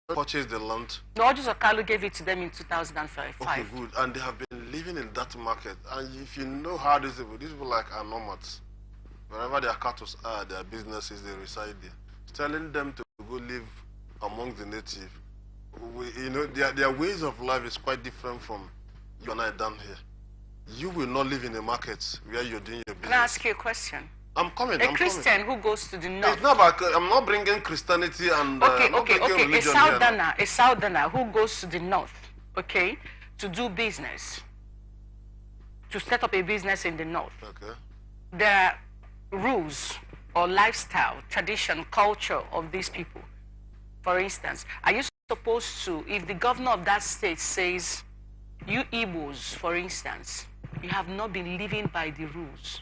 purchase the land. No, Ojus Okalu gave it to them in 2005. Okay, good. And they have been living in that market. And if you know how these people like are nomads. Wherever their cattle are, their businesses, they reside there. Telling them to go live among the native, you know, their ways of life is quite different from you and I down here. You will not live in a market where you're doing your business. Can I ask you a question? I'm coming. A Christian who goes to the north. It's not about, I'm not bringing Christianity and okay. A southerner who goes to the north, okay, to do business, to set up a business in the north. Okay. There are rules or lifestyle, tradition, culture of these people. For instance, are you supposed to, if the governor of that state says, you Igbos, for instance, you have not been living by the rules.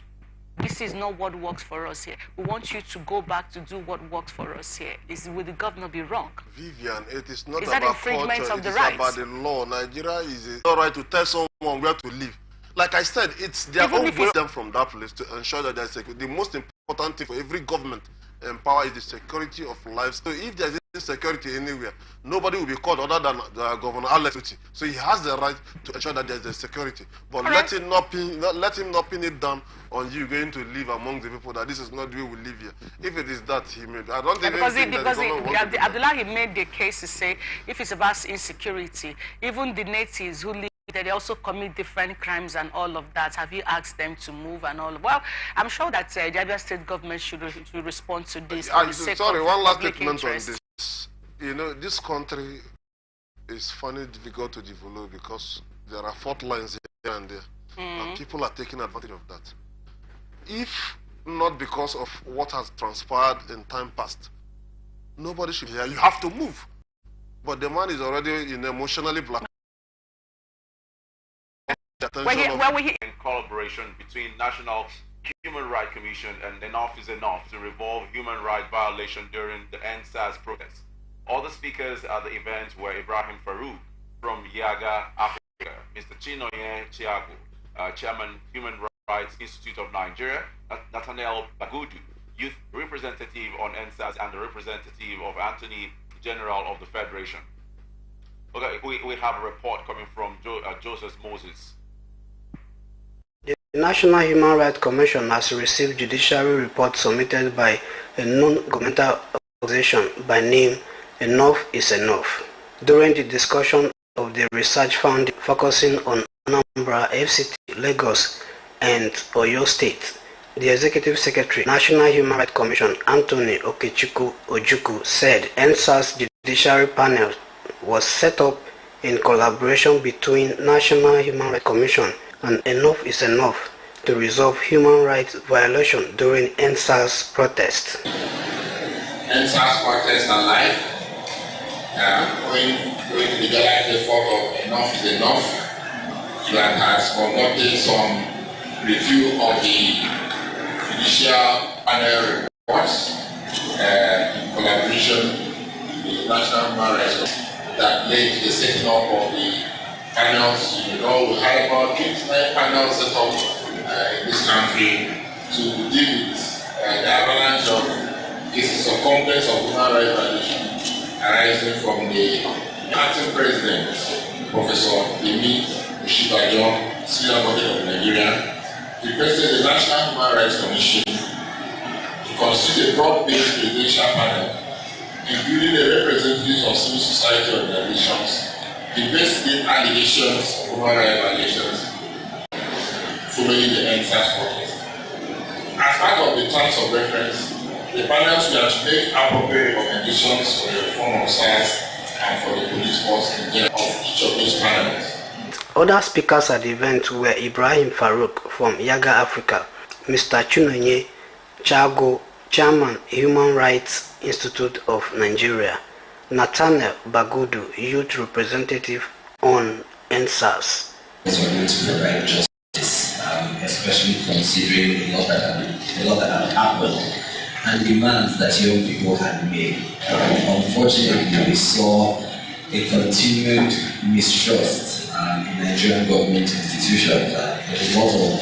This is not what works for us here. We want you to go back to do what works for us here. Will the governor be wrong? Vivian, it is not about culture, of the it is rights? about the law. Nigeria is not right to tell someone where to live. Like I said, it's their own way them from that place to ensure that there's security. The most important thing for every government and power is the security of lives. So if there's insecurity anywhere, nobody will be called other than the Governor Alex. So he has the right to ensure that there's a security. But let him not pin it down on you going to live among the people that this is not the way we live here. If it is that, he made. I don't think because Abdullahi made the case to say if it's about insecurity, even the natives who live they also commit different crimes and all of that. Have you asked them to move and all? Well, I'm sure that the Abia state government should respond to this. Sorry, one last statement on this. You know, this country is funny difficult to develop because there are fault lines here and there, and people are taking advantage of that. If not because of what has transpired in time past, nobody should be here. You have to move, but the man is already emotionally black. In collaboration between National Human Rights Commission and Enough is Enough to resolve human rights violation during the NSAS protest. Other speakers at the event were Ibrahim Farouk from Yaga, Africa, Mr. Chinoye Chiago, Chairman Human Rights Institute of Nigeria, Nathaniel Bagudu, Youth Representative on NSAS and the representative of Anthony General of the Federation. Okay, we have a report coming from Joseph Moses. The National Human Rights Commission has received judiciary report submitted by a non-governmental organization by name Enough is Enough. During the discussion of the research found focusing on Anambra, FCT, Lagos, and Oyo State, the Executive Secretary, National Human Rights Commission, Anthony Okechukwu Ojukwu, said NSAS judiciary panel was set up in collaboration between National Human Rights Commission and Enough is Enough to resolve human rights violation during NSAS protests. NSAS protests are live. When the July 4th of Enough is Enough, that has conducted some review of the judicial panel reports in collaboration with National Human Rights that led to the setting up of the panels. You know, we had about 29 panels set up in this country to deal with the avalanche of cases of complaints of human rights violations arising from the acting president, Professor Yemi Oshibajo, senior governor of Nigeria, requested the National Human Rights Commission to constitute a broad-based presidential panel, including the representatives of civil society organizations, to investigate allegations of human rights violations following the NSAS protest. As part of the terms of reference, the panels will make appropriate recommendations for the reform of SARS and for the police force in general of each of those panels. Other speakers at the event were Ibrahim Farouk from Yaga Africa, Mr. Chinoye Chiago, Chairman, Human Rights Institute of Nigeria, Nathaniel Bagudu, Youth Representative on NSAS. We're going to provide justice, especially considering a lot that had happened and demands that young people had made. Unfortunately, we saw a continued mistrust in Nigerian government institutions. A lot of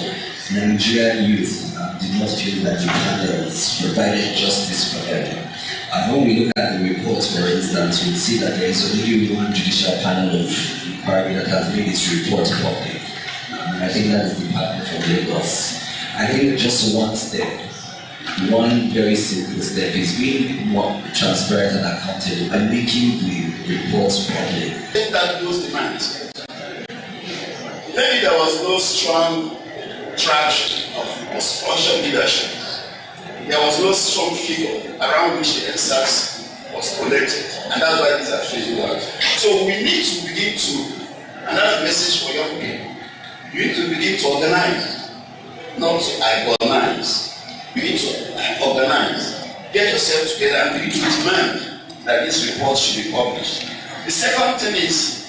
Nigerian youth did not feel that the panels provided justice for them. And when we look at the reports, for instance, we see that there is only one judicial panel of inquiry that has made its report public. And I think that is the Department of Lagos. I think just one step, one very simple step is being more transparent and accountable and making the reports public. I think that those demands. Maybe there was no strong traction of social leadership. There was no strong figure around which the NSAS was collected, and that's why these are fizzled out. So we need to begin to, and that's the message for young people, you need to begin to organize, not to agonize. You need to organize, get yourself together and begin to demand that this report should be published. The second thing is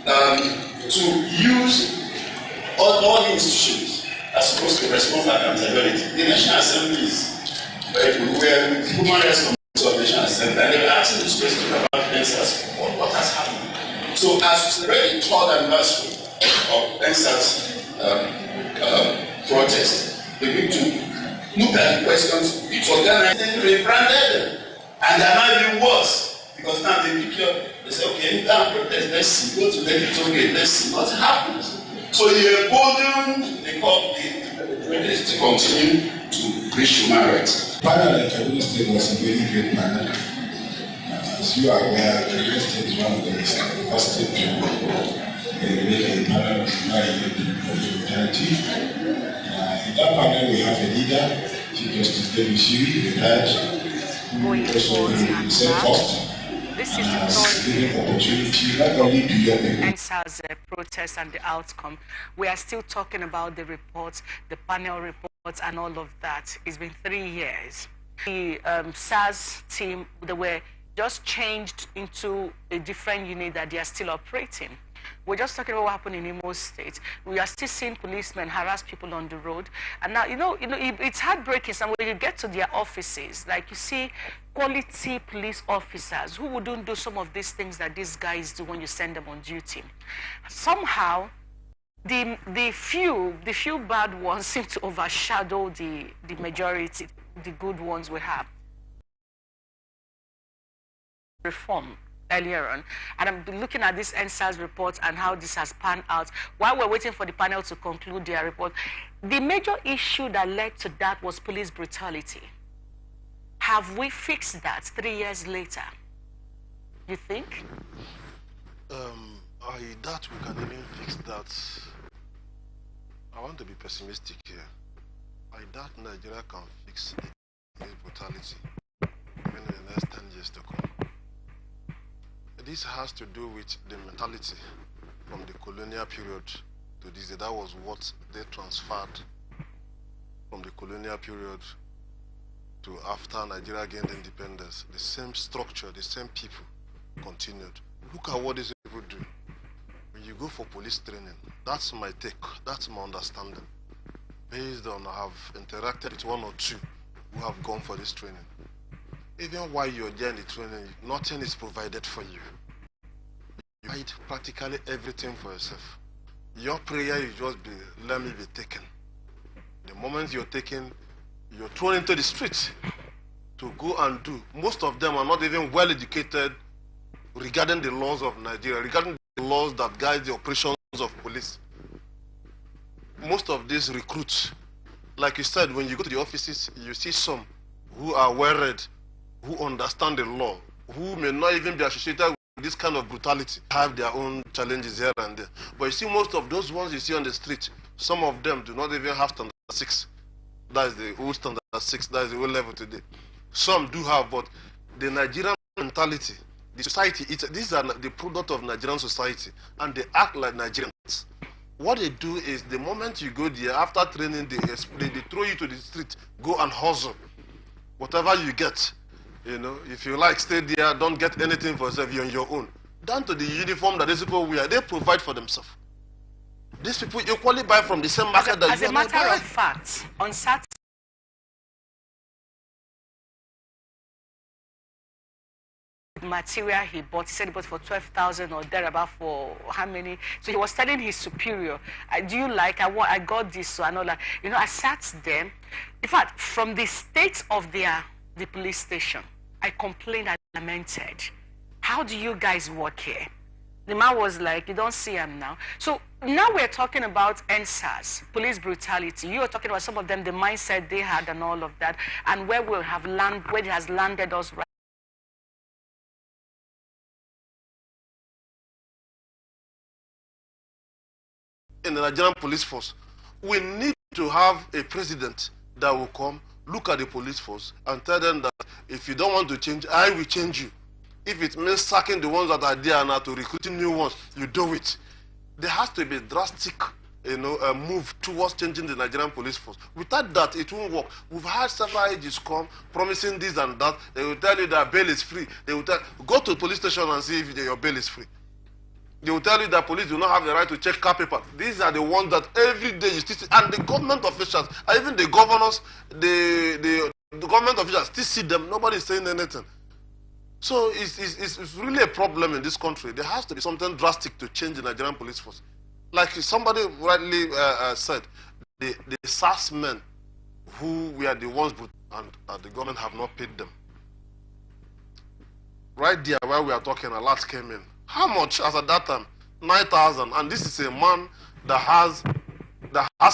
to use all the institutions are supposed to respond for accountability. The National Assembly is where human rights committee of the National Assembly, and they were asking this question about NSAS, what has happened. So as we celebrate the third anniversary of NSAS protest, we need to look at the questions, it's organized and rebranded them. And they're not even worse. Because now they pick you up, they say, okay, down protest, let's see, go to the okay, let's see what happens. So you embolden the protest to continue to reach human rights. Panel at Kaduna State was a very great panel. As you are aware, Kaduna State is one of the first states to make a panel of brutality. In that panel, we have a leader, Chief Justice David Shiri, retired, who also himself first. This is the giving opportunity not only to young people. NSAS protest and the outcome. We are still talking about the reports, the panel reports, and all of that. It's been 3 years. The SARS team, they were just changed into a different unit that they are still operating. We're just talking about what happened in Imo State. We are still seeing policemen harass people on the road. And now, it's heartbreaking. And when you get to their offices, like you see quality police officers who wouldn't do some of these things that these guys do when you send them on duty. Somehow, the few bad ones seem to overshadow the majority, the good ones we have. Reform earlier on, and I'm looking at this NSAS report and how this has panned out. While we're waiting for the panel to conclude their report, the major issue that led to that was police brutality. Have we fixed that 3 years later? You think? That we can even fix that. I want to be pessimistic here. I doubt Nigeria can fix police brutality in the next 10 years to come. This has to do with the mentality from the colonial period to this. That was what they transferred from the colonial period to after Nigeria gained independence. The same structure, the same people continued. Look at what these people do. When you go for police training, that's my take, that's my understanding. Based on I have interacted with one or two who have gone for this training. Even while you're there in the training, nothing is provided for you. You provide practically everything for yourself. Your prayer is just be, let me be taken. The moment you're taken, you're thrown into the street to go and do. Most of them are not even well educated regarding the laws of Nigeria, regarding the laws that guide the operations of police. Most of these recruits, like you said, when you go to the offices, you see some who are well read, who understand the law, who may not even be associated with this kind of brutality, have their own challenges here and there. But you see most of those ones you see on the street, some of them do not even have standard 6. That is the old standard 6, that is the old level today. Some do have, but the Nigerian mentality, the society, these are the product of Nigerian society, and they act like Nigerians. What they do is the moment you go there, after training, they throw you to the street, go and hustle. Whatever you get, You know, if you like, stay there, don't get anything for yourself, you're on your own. Down to the uniform that these people wear, they provide for themselves. These people equally buy from the same market that you and I buy. As a matter of fact, on Saturday, material he bought, he said he bought for 12,000 or thereabout for how many? So he was telling his superior, do you like, I got this, so I know that, you know, I sat there. In fact, from the state of the police station, I complained, I lamented. How do you guys work here? The man was like, you don't see him now. So now we're talking about NSAS, police brutality. You are talking about some of them, the mindset they had and all of that, and where we have landed, where it has landed us right. In the Nigerian police force, we need to have a president that will come, look at the police force, and tell them that if you don't want to change, I will change you. If it means sacking the ones that are there now to recruiting new ones, you do it. There has to be a drastic, you know, a move towards changing the Nigerian police force. Without that, it won't work. We've had several ages come promising this and that. They will tell you that bail is free. They will tell, go to the police station and see if your bail is free. They will tell you that police do not have the right to check car paper. These are the ones that every day you still see, and the government officials, and even the governors, the government officials still see them. Nobody is saying anything. So it's really a problem in this country. There has to be something drastic to change the Nigerian police force. Like somebody rightly said, the SARS men who were the ones, and the government have not paid them. Right there where we are talking, a lot came in. How much as at that time? 9,000. And this is a man that has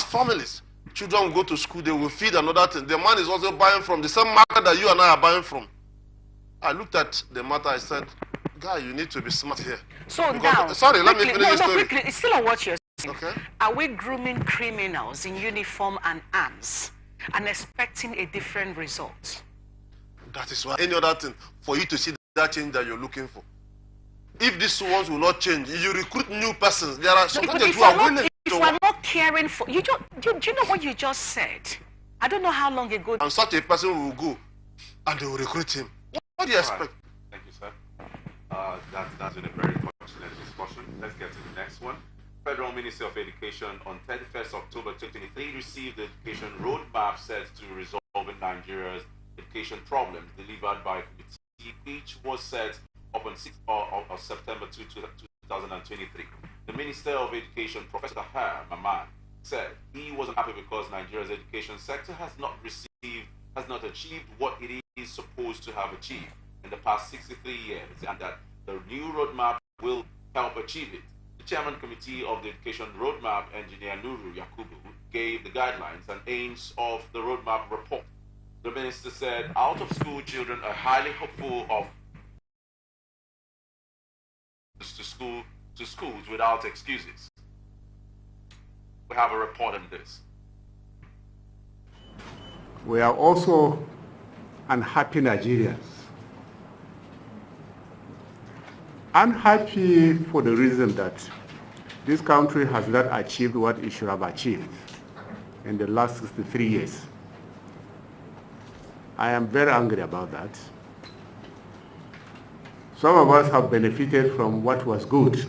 families. Children will go to school, they will feed another thing. The man is also buying from the same market that you and I are buying from. I looked at the matter, I said, guy, you need to be smart here. So because, now, sorry, let me finish the story. Quickly, it's still on what you're saying. Okay. Are we grooming criminals in uniform and arms and expecting a different result? That is why any other thing, for you to see that change that you're looking for. If these ones will not change, you recruit new persons. There are sometimes who are willing if to we're not caring for you, do you know what you just said? I don't know how long ago. And such a person will go and they will recruit him. What do you expect? Right. Thank you, sir. That's been a very fortunate discussion. Let's get to the next one. Federal Ministry of Education on 31st October 2023 received the education roadmap set to resolving Nigeria's education problems delivered by a committee which was set up on 6th of September 2023. The Minister of Education, Professor Tahir Maman, said he wasn't happy because Nigeria's education sector has not achieved what it is supposed to have achieved in the past 63 years, and that the new roadmap will help achieve it. The Chairman Committee of the Education Roadmap, Engineer Nuru Yakubu, gave the guidelines and aims of the roadmap report. The minister said out-of-school children are highly hopeful of to schools without excuses. We have a report on this. We are also unhappy Nigerians. Unhappy for the reason that this country has not achieved what it should have achieved in the last 63 years. I am very angry about that. Some of us have benefited from what was good.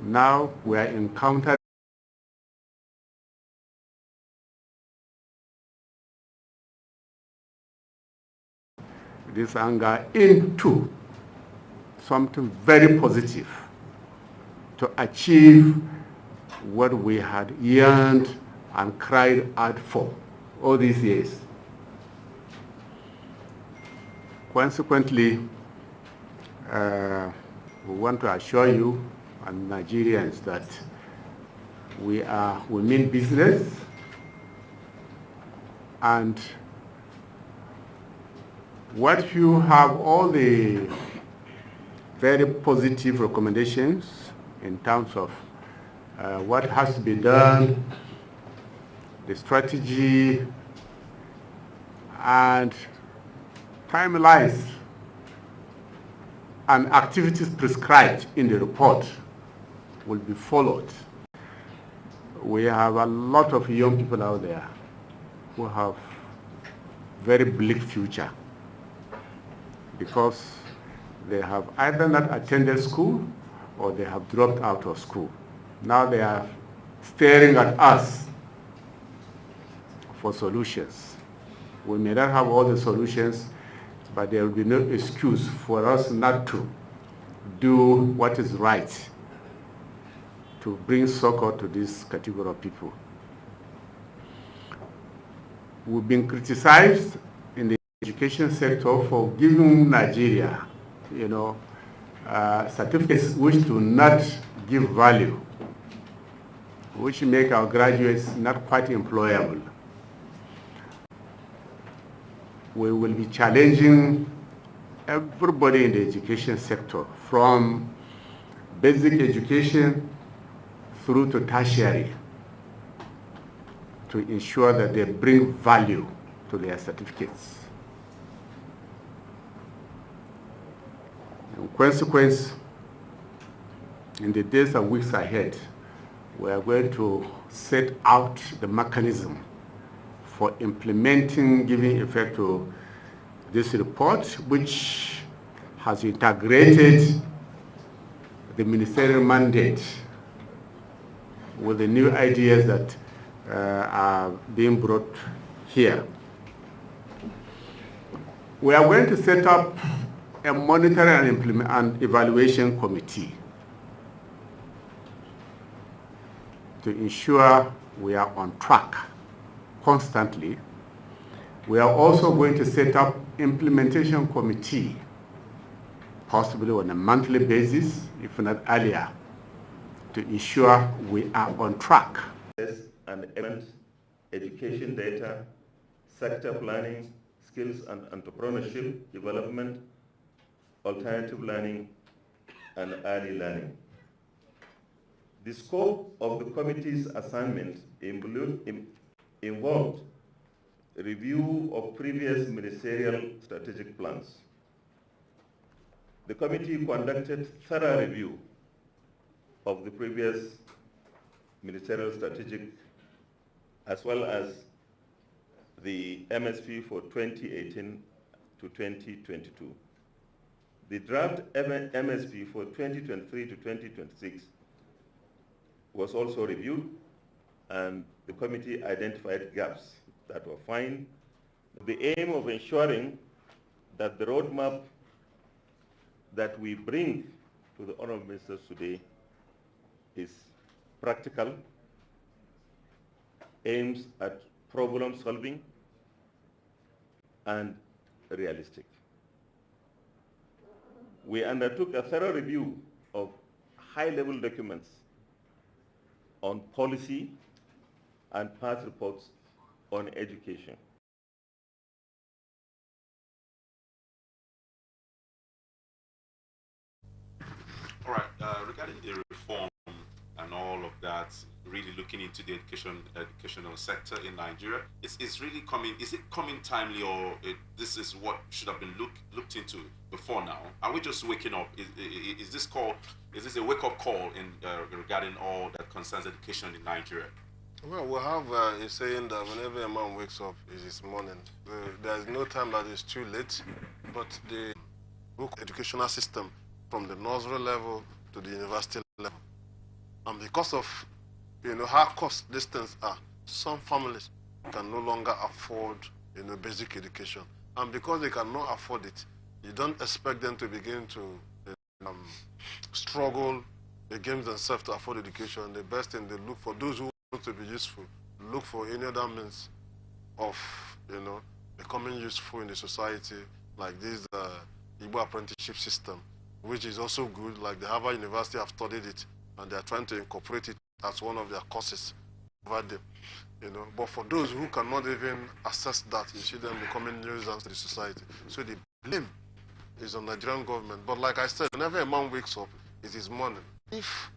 Now we are encountering this anger into something very positive to achieve what we had yearned and cried out for all these years. Consequently, we want to assure you and Nigerians that we mean business, and what you have all the very positive recommendations in terms of what has to be done, the strategy, and timelines and activities prescribed in the report will be followed. We have a lot of young people out there who have very bleak future. because they have either not attended school or they have dropped out of school. Now they are staring at us for solutions. We may not have all the solutions, but there will be no excuse for us not to do what is right to bring succor to this category of people. We've been criticized in the education sector for giving Nigeria, certificates which do not give value, which make our graduates not quite employable. We will be challenging everybody in the education sector, from basic education through to tertiary, to ensure that they bring value to their certificates. In consequence, in the days and weeks ahead, we are going to set out the mechanism for implementing, giving effect to this report, which has integrated the ministerial mandate with the new ideas that are being brought here. We are going to set up a monitoring and evaluation committee to ensure we are on track constantly. We are also going to set up implementation committee, possibly on a monthly basis, if not earlier, to ensure we are on track. And education data, sector planning, skills and entrepreneurship development, alternative learning, and early learning. The scope of the committee's assignment involved a review of previous ministerial strategic plans. The committee conducted thorough review of the previous ministerial strategic as well as the MSP for 2018 to 2022. The draft MSP for 2023 to 2026 was also reviewed, and the committee identified gaps that were found. The aim of ensuring that the roadmap that we bring to the honorable ministers today is practical, aims at problem solving, and realistic. We undertook a thorough review of high-level documents on policy and past reports on education. All right, regarding the reform and all of that, really looking into the educational sector in Nigeria, it's really coming. Is it coming timely, or this is what should have been looked into before now? Are we just waking up? Is this a wake-up call in regarding all that concerns education in Nigeria? Well, we have a saying that whenever a man wakes up, it is morning. There is no time that is too late, but the educational system from the nursery level to the university level. And because of how cost these things are, some families can no longer afford basic education. And because they cannot afford it, you don't expect them to begin to struggle against themselves to afford education. The best thing they look for, those who want to be useful, look for any other means of becoming useful in the society, like this Igbo apprenticeship system, which is also good. Like the Harvard University have studied it, and they are trying to incorporate it as one of their courses over there. But for those who cannot even access that, you see them becoming nuisance to the society. So the blame is on the Nigerian government. But like I said, whenever a man wakes up, it is morning. If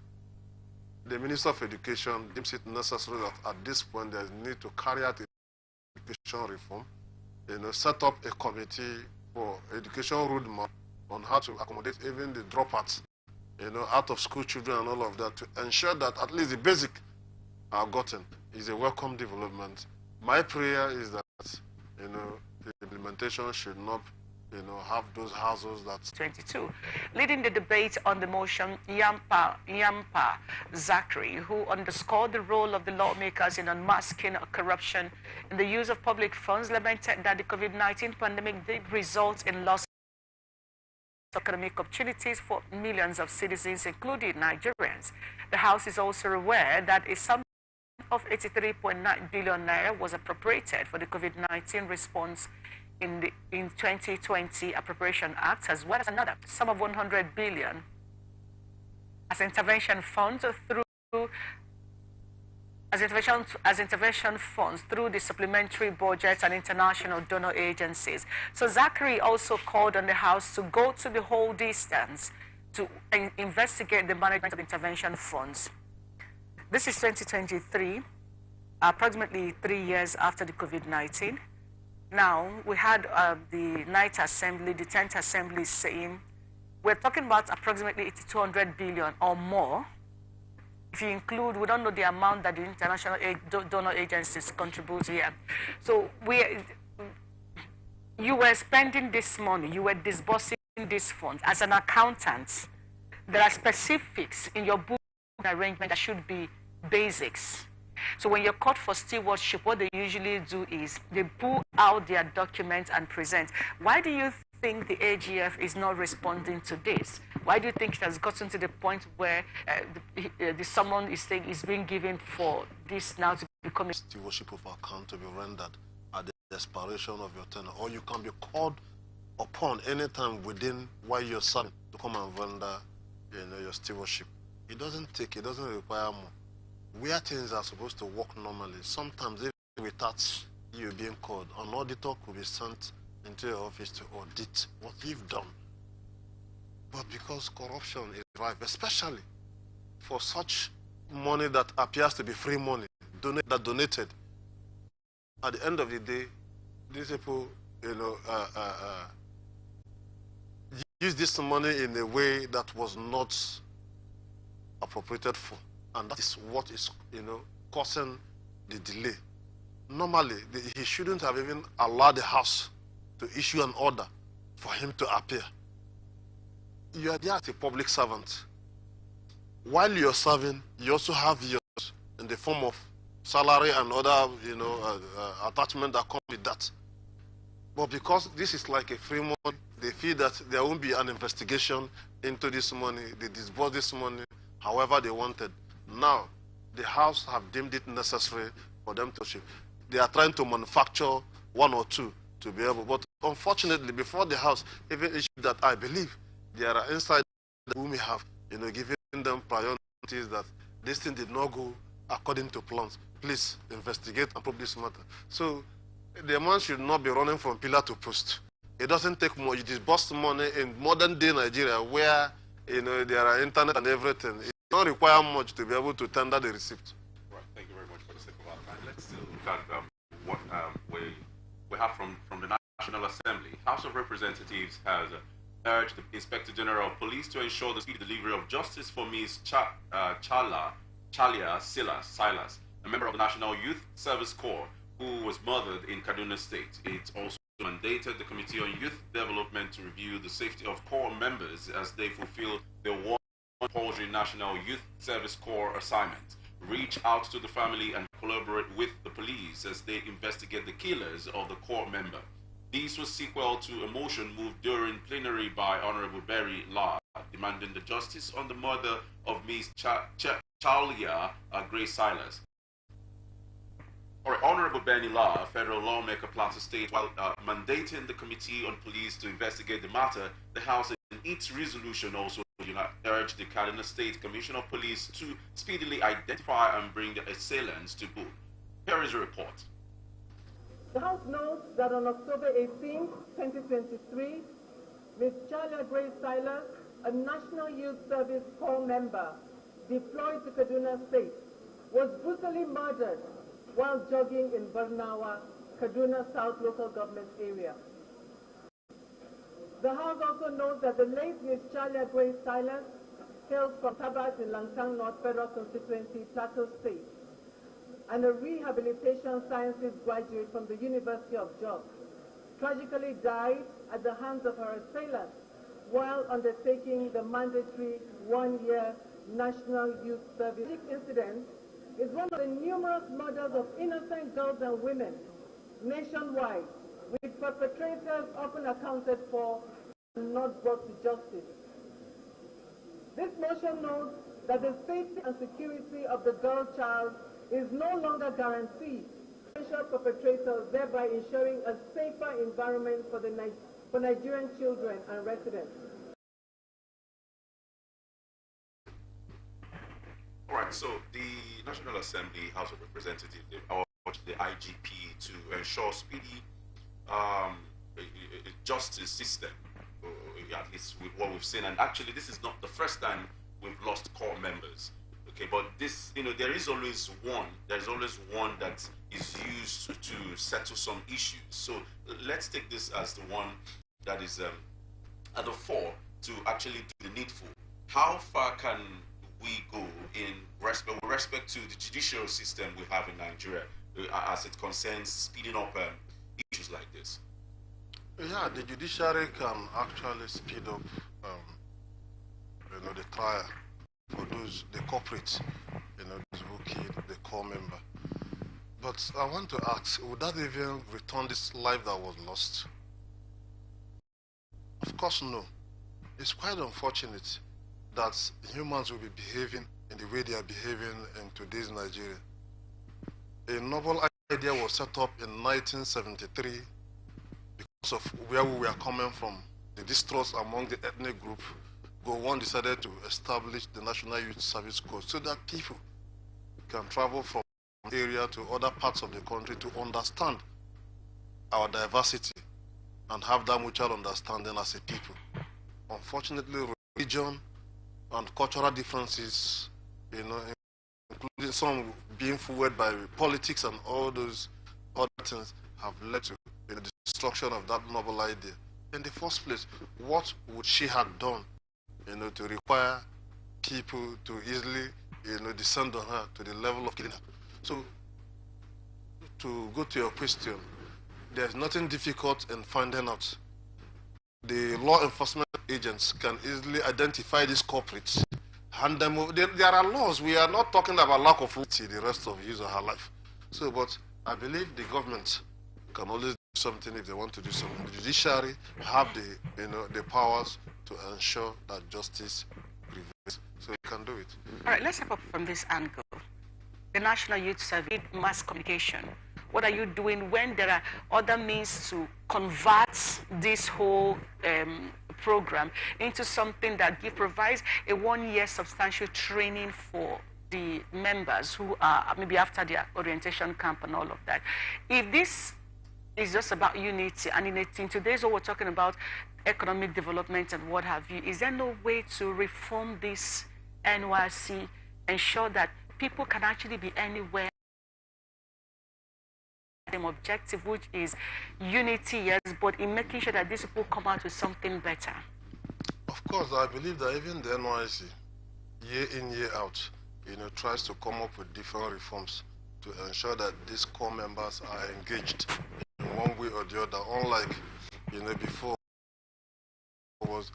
the Minister of Education deems it necessary that at this point there is need to carry out education reform, set up a committee for education roadmap on how to accommodate even the dropouts, out of school children and all of that, to ensure that at least the basic are gotten, is a welcome development. My prayer is that, the implementation should not have those houses that 22. Leading the debate on the motion, Yampa Zachary, who underscored the role of the lawmakers in unmasking corruption in the use of public funds, lamented that the COVID-19 pandemic did result in loss of economic opportunities for millions of citizens, including Nigerians. The House is also aware that a sum of 83.9 billion naira was appropriated for the COVID-19 response in 2020 Appropriation Act, as well as another sum of 100 billion as intervention funds through the supplementary budgets and international donor agencies. So Zachary also called on the House to go to the whole distance to investigate the management of intervention funds. This is 2023, approximately 3 years after the COVID-19. Now, we had the Ninth Assembly, the 10th Assembly saying, we're talking about approximately 200 billion or more. If you include, we don't know the amount that the international donor agencies contribute here. So you were spending this money, you were disbursing this fund. As an accountant, there are specifics in your book arrangement that should be basics. So when you're caught for stewardship, what they usually do is they pull out their documents and present. Why do you think the AGF is not responding to this? Why do you think it has gotten to the point where the summon is being given for this now to become a stewardship of account to be rendered at the expiration of your tenure, or you can be called upon any time within while you're serving to come and render your stewardship. It doesn't require more. Where things are supposed to work normally, sometimes even without you being called, an auditor could be sent into your office to audit what you've done. But because corruption is rife, especially for such money that appears to be free money, donated, at the end of the day, these people, use this money in a way that was not appropriated for. And that is what is, causing the delay. Normally, he shouldn't have even allowed the House to issue an order for him to appear. You are there as a public servant. While you're serving, you also have yours in the form of salary and other, attachment that come with that. But because this is like a free money, they feel that there won't be an investigation into this money. They disburse this money however they wanted. Now, the House have deemed it necessary for them to ship. They are trying to manufacture one or two to be able, but unfortunately, before the House even issued that, I believe there are insiders who may have, given them priorities that this thing did not go according to plans. Please investigate and probe this matter. So, the man should not be running from pillar to post. It doesn't take more. You disburse money in modern day Nigeria where, there are internet and everything. Don't require much to be able to tender the receipt. Right. Thank you very much for the sake of our time. Let's still look at what we have from the National Assembly. House of Representatives has urged the Inspector General of Police to ensure the speedy delivery of justice for Ms. Chalia Silas, a member of the National Youth Service Corps who was murdered in Kaduna State. It also mandated the Committee on Youth Development to review the safety of Corps members as they fulfill their compulsory National Youth Service Corps assignment, reach out to the family and collaborate with the police as they investigate the killers of the Corps member. This was sequel to a motion moved during plenary by Honorable Barry Law, demanding the justice on the murder of Ms. Chalia Grace Silas. Honorable Benny Law, a federal lawmaker, Plateau State, while mandating the Committee on Police to investigate the matter, the House in its resolution also urged the Kaduna State Commission of Police to speedily identify and bring the assailants to book. Here is a report. The House notes that on October 18, 2023, Ms. Chalia Grace Silas, a National Youth Service Corps member deployed to Kaduna State, was brutally murdered while jogging in Barnawa, Kaduna South local government area. The House also notes that the late Ms. Chalia Grace Silas hails from Tabat in Langtang North Federal Constituency, Plateau State, and a rehabilitation sciences graduate from the University of Jos, tragically died at the hands of her assailants while undertaking the mandatory one-year National Youth Service. This incident is one of the numerous murders of innocent girls and women nationwide, with perpetrators often accounted for and not brought to justice. This motion notes that the safety and security of the girl child is no longer guaranteed. Potential perpetrators, thereby ensuring a safer environment for Nigerian children and residents. All right, so the National Assembly House of Representatives, the IGP, to ensure speedy justice system, at least with what we've seen. And actually, this is not the first time we've lost core members. Okay, but this, there is always one. There's always one that is used to settle some issues. So let's take this as the one that is at the fore to actually do the needful. How far can we go in with respect to the judicial system we have in Nigeria as it concerns speeding up issues like this? Yeah, the judiciary can actually speed up, the trial for the culprits, those who killed the core member. But I want to ask, would that even return this life that was lost? Of course, no. It's quite unfortunate that humans will be behaving in the way they are behaving in today's Nigeria. A novel idea was set up in 1973 because of where we were coming from, the distrust among the ethnic group. One decided to establish the National Youth Service Corps so that people can travel from one area to other parts of the country to understand our diversity and have that mutual understanding as a people. Unfortunately, religion and cultural differences, including some being fueled by politics and all those other things, have led to the destruction of that novel idea. In the first place, what would she have done, to require people to easily, descend on her to the level of killing her? So, to go to your question, there's nothing difficult in finding out. The law enforcement agents can easily identify these culprits, hand them over. There are laws. We are not talking about lack of liberty the rest of his or her life. So, but I believe the government can always do something if they want to do something. The judiciary have the powers to ensure that justice prevails. So we can do it. All right, let's step up from this angle. The National Youth Service, mass communication. What are you doing when there are other means to convert this whole program into something that provides a one-year substantial training for the members who are maybe after their orientation camp and all of that? If this is just about unity, and in today's world we're talking about economic development and what have you, is there no way to reform this NYC, ensure that people can actually be anywhere? Same objective, which is unity, yes, but in making sure that these people come out with something better. Of course, I believe that even the NYC, year in, year out, tries to come up with different reforms to ensure that these core members are engaged in one way or the other. Unlike, before, it was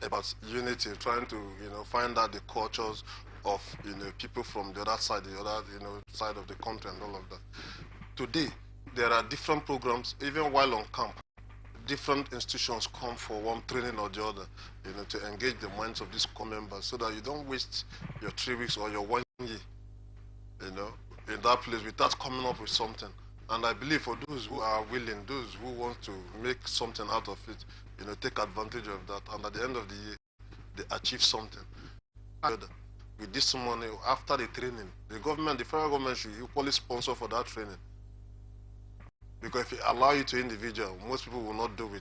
about unity, trying to, find out the cultures of, people from the other side, side of the country and all of that. Today, there are different programs, even while on camp. Different institutions come for one training or the other, to engage the minds of these core members so that you don't waste your 3 weeks or your 1 year, in that place without coming up with something. And I believe for those who are willing, those who want to make something out of it, take advantage of that. And at the end of the year, they achieve something. With this money, after the training, the federal government should equally sponsor for that training. Because if you allow it to individual, most people will not do it.